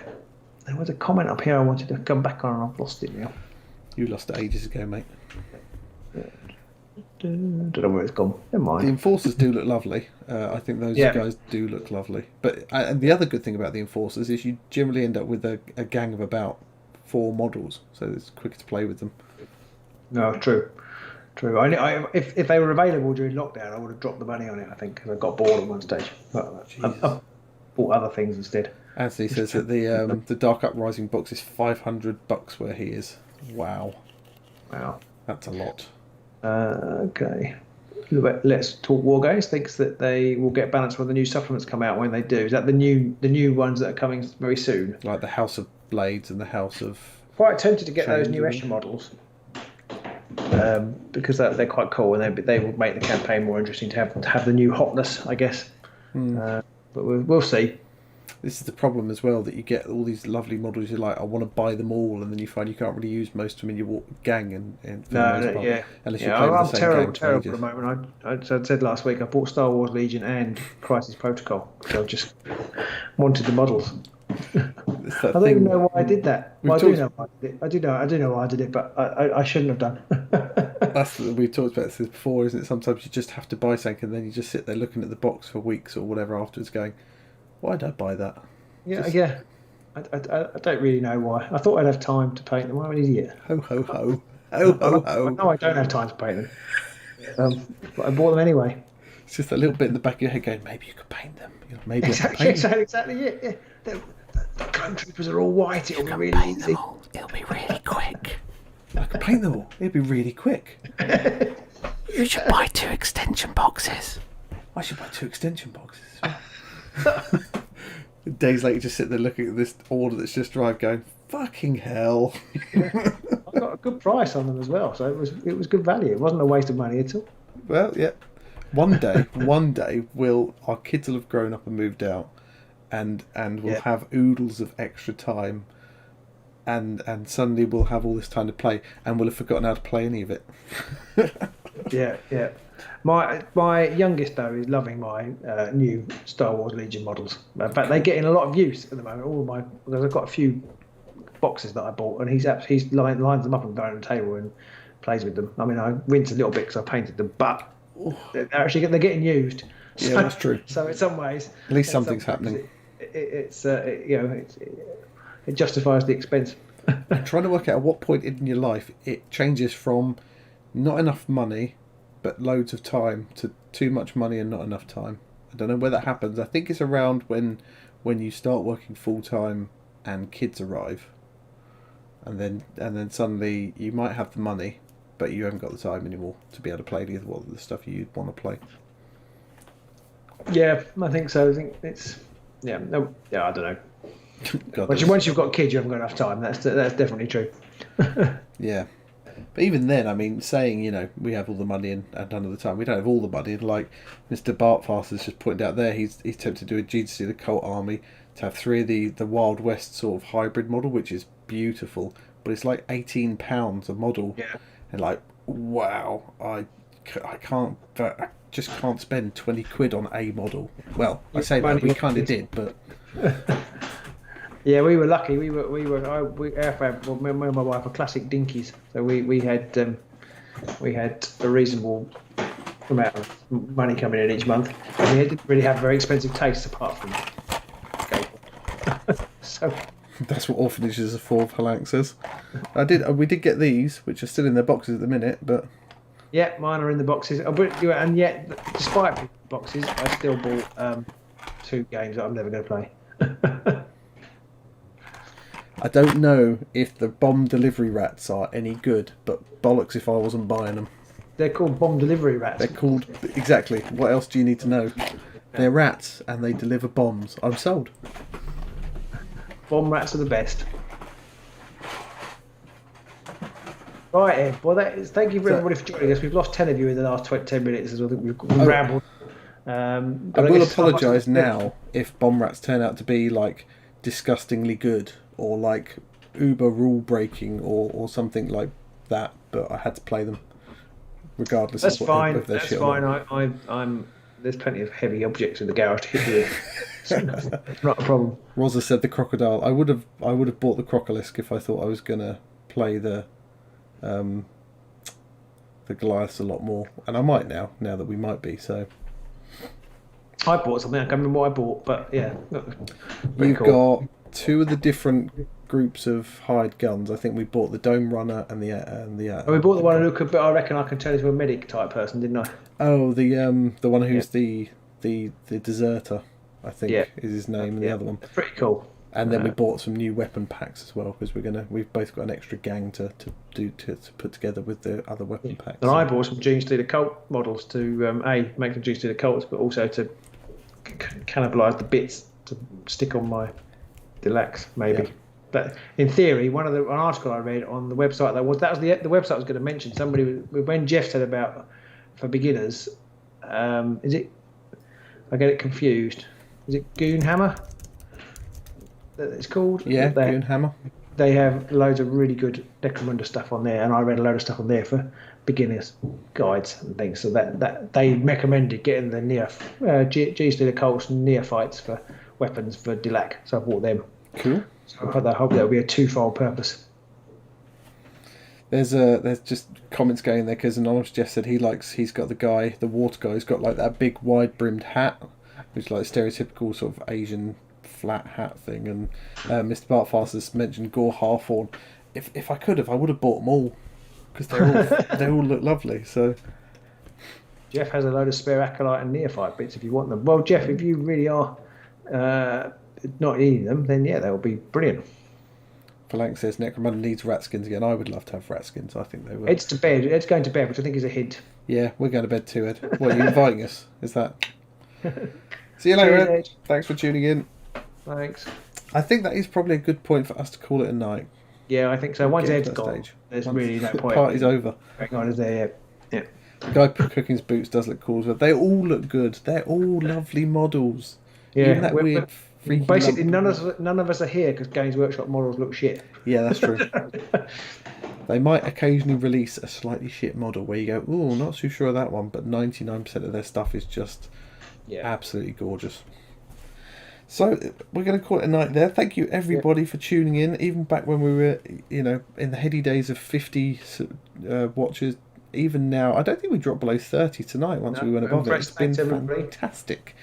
There was a comment up here I wanted to come back on and I've lost it now. You lost it ages ago, mate. Don't know where it's gone. Never mind. The Enforcers do look lovely. I think those guys do look lovely. But and the other good thing about the Enforcers is you generally end up with a gang of about 4 models, so it's quicker to play with them. No, true. If they were available during lockdown, I would have dropped the money on it, I think, because I got bored at one stage. But I bought other things instead. Anthony says that the Dark Uprising box is $500 where he is. Wow. That's a lot. Okay. Let's Talk War Games thinks that they will get balanced when the new supplements come out. When they do, is that the new ones that are coming very soon? Like the House of Blades and the House of. Quite tempted to get those new Escher models because they're quite cool and they will make the campaign more interesting to have the new hotness, I guess. But we'll see. This is the problem as well, that you get all these lovely models. You're like, I want to buy them all, and then you find you can't really use most of them in your gang, and for the most part, unless you're playing the same game. Terrible at the moment. I said last week I bought Star Wars Legion and Crisis Protocol, so I just wanted the models. I don't even know why I did that. Well, I do know why I did it. I do know why I did it, but I shouldn't have done. That's what we've talked about this before, isn't it? Sometimes you just have to buy something, and then you just sit there looking at the box for weeks or whatever afterwards, going, "Why did I buy that?" Yeah. I don't really know why. I thought I'd have time to paint them. I'm an idiot. Ho ho ho, ho ho ho. No, I don't have time to paint them. But I bought them anyway. It's just a little bit in the back of your head going, maybe you could paint them. Maybe exactly it. Yeah. The clone troopers are all white. It'll be really easy. It'll be really quick. I could paint them all. It'll be really quick. You should buy 2 extension boxes. I should buy 2 extension boxes. Days later, just sit there looking at this order that's just arrived, going, "Fucking hell!" I got a good price on them as well, so it was good value. It wasn't a waste of money at all. Well, yeah. One day, our kids will have grown up and moved out, and we'll have oodles of extra time, and suddenly we'll have all this time to play, and we'll have forgotten how to play any of it. Yeah. My youngest though is loving my new Star Wars Legion models. In fact, they get in a lot of use at the moment. Because I've got a few boxes that I bought, and he's lines them up and down on the table and plays with them. I mean, I rinse a little bit because I painted them, but they're getting used. Yeah, that's true. So in some ways, at least something's happening. It justifies the expense. I'm trying to work out at what point in your life it changes from not enough money but loads of time to too much money and not enough time. I don't know where that happens. I think it's around when you start working full time and kids arrive, and then suddenly you might have the money but you haven't got the time anymore to be able to play the stuff you want to play. Yeah, I think so. I think it's I don't know. Once you've got kids, you haven't got enough time. That's definitely true. Yeah. But even then, I mean, saying, we have all the money and none of the time, we don't have all the money. And like Mr. Bartfast has just pointed out there, he's tempted to do a GC, the Cult Army, to have 3 of the Wild West sort of hybrid model, which is beautiful. But it's like £18 a model. Yeah. And like, wow, I just can't spend 20 quid on a model. Well, I say that, we kind of did, but... Yeah, we were lucky. Me and my wife are classic dinkies, so we had a reasonable amount of money coming in each month, and we didn't really have very expensive tastes apart from cable. So that's what orphanages are for, Halank says. We did get these, which are still in their boxes at the minute, but yeah, mine are in the boxes. And yet, despite the boxes, I still bought 2 games that I'm never going to play. I don't know if the bomb delivery rats are any good, but bollocks if I wasn't buying them. They're called bomb delivery rats. They're called... Exactly. What else do you need to know? They're rats and they deliver bombs. I'm sold. Bomb rats are the best. Right, Ed. Well, thank you for everybody for joining us. We've lost 10 of you in the last 10 minutes as well. We've rambled. I will apologise now if bomb rats turn out to be like disgustingly good, or like uber rule breaking, or something like that, but I had to play them regardless. That's of fine. If they're That's shit fine. I'm there's plenty of heavy objects in the garage to hit you with. So not a problem. Rosa said the crocodile. I would have bought the crocolisk if I thought I was gonna play the Goliaths a lot more, and I might now that we might be. So I bought something. I can't remember what I bought, but yeah. You've got 2 of the different groups of hired guns. I think we bought the Dome Runner and the. We bought the one who could, but I reckon I can turn into a medic type person, didn't I? Oh, the one who's the deserter, I think is his name, and the other one. Pretty cool. And then we bought some new weapon packs as well, because we've both got an extra gang to put together with the other weapon packs. And I bought some Genestealer Cult models to make them Genestealer Cults, but also to cannibalise the bits to stick on my Deluxe, maybe. Yeah. But in theory, an article I read on the website the website I was going to mention. Somebody, when Jeff said about for beginners, is it? I get it confused. Is it Goonhammer? That it's called? Yeah, Goonhammer. They have loads of really good Necromunda stuff on there, and I read a load of stuff on there for beginners guides and things. So that they recommended getting the G-Steel Occults and Neophytes for weapons for Dilac. So I bought them. Cool. So I hope that'll be a twofold purpose. There's just comments going there because Anonymous Jeff said he's got the water guy who's got like that big wide brimmed hat, which is like stereotypical sort of Asian flat hat thing, and Mr. Bartfast has mentioned Gore Harthorn. If I could have, I would have bought them all because they all look lovely. So Jeff has a load of spare Acolyte and Neophyte bits if you want them. Well, Jeff, if you really are not needing them, then yeah, they'll be brilliant. Phalanx says Necromunda needs rat skins again. I would love to have rat skins. I think they will. It's to bed. It's going to bed, which I think is a hint. Yeah, we're going to bed too, Ed. What, are you inviting us? Is that? See you later, Ed. Thanks for tuning in. Thanks. I think that is probably a good point for us to call it a night. Yeah, I think so. Once Ed's gone, there's really no point. The party's over. God is there yet. Yeah. The guy Cooking's boots does look cool as well. They all look good. They're all lovely models. Yeah, even that weird. Basically, none of us are here because Games Workshop models look shit. Yeah, that's true. They might occasionally release a slightly shit model where you go, "Ooh, not so sure of that one," but 99% of their stuff is just absolutely gorgeous. So we're going to call it a night there. Thank you everybody for tuning in. Even back when we were, in the heady days of 50 watchers. Even now, I don't think we dropped below 30 tonight. Once we went above it, it's been fantastic.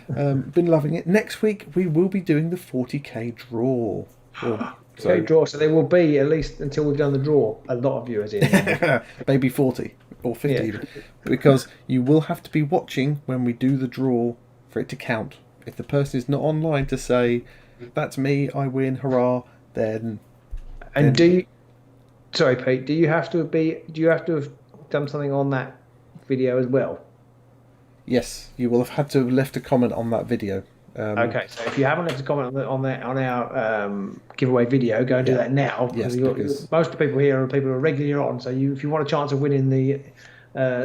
Been loving it. Next week we will be doing the 40k draw. Draw. So there will be, at least until we've done the draw, a lot of viewers in. Maybe 40 or 50 even. Because you will have to be watching when we do the draw for it to count. If the person is not online to say, "That's me, I win, hurrah," then. And sorry, Pete. Do you have to have done something on that video as well? Yes, you will have had to have left a comment on that video. Okay, so if you haven't left a comment on our giveaway video, go and do that now. Yes, because most of the people here are people who are regularly on. So if you want a chance of winning the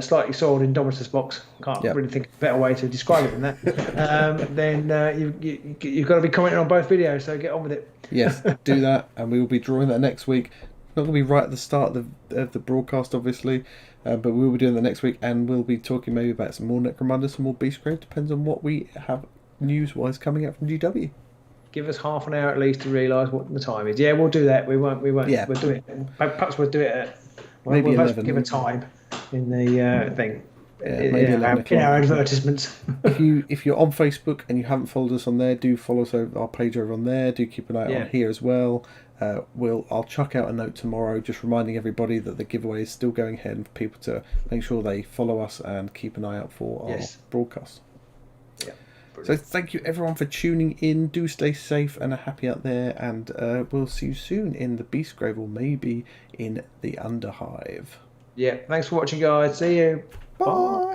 slightly soiled Indomitus box, can't really think of a better way to describe it than that. Then you've got to be commenting on both videos. So get on with it. Yes, do that, and we will be drawing that next week. Not going to be right at the start of the broadcast, obviously, but we will be doing that next week, and we'll be talking maybe about some more Necromunda, some more Beastgrave. Depends on what we have news-wise coming out from GW. Give us half an hour at least to realise what the time is. Yeah, we'll do that. We won't. Yeah. We'll do it. Perhaps we'll do it at maybe 11. Give a time in the thing. Maybe 11 in our advertisements. if you're on Facebook and you haven't followed us on there, do follow us our page over on there. Do keep an eye on here as well. I'll chuck out a note tomorrow just reminding everybody that the giveaway is still going ahead and for people to make sure they follow us and keep an eye out for our broadcast. Yeah. So thank you everyone for tuning in. Do stay safe and happy out there, and we'll see you soon in the Beastgrave or maybe in the Underhive. Yeah, thanks for watching, guys. See you. Bye.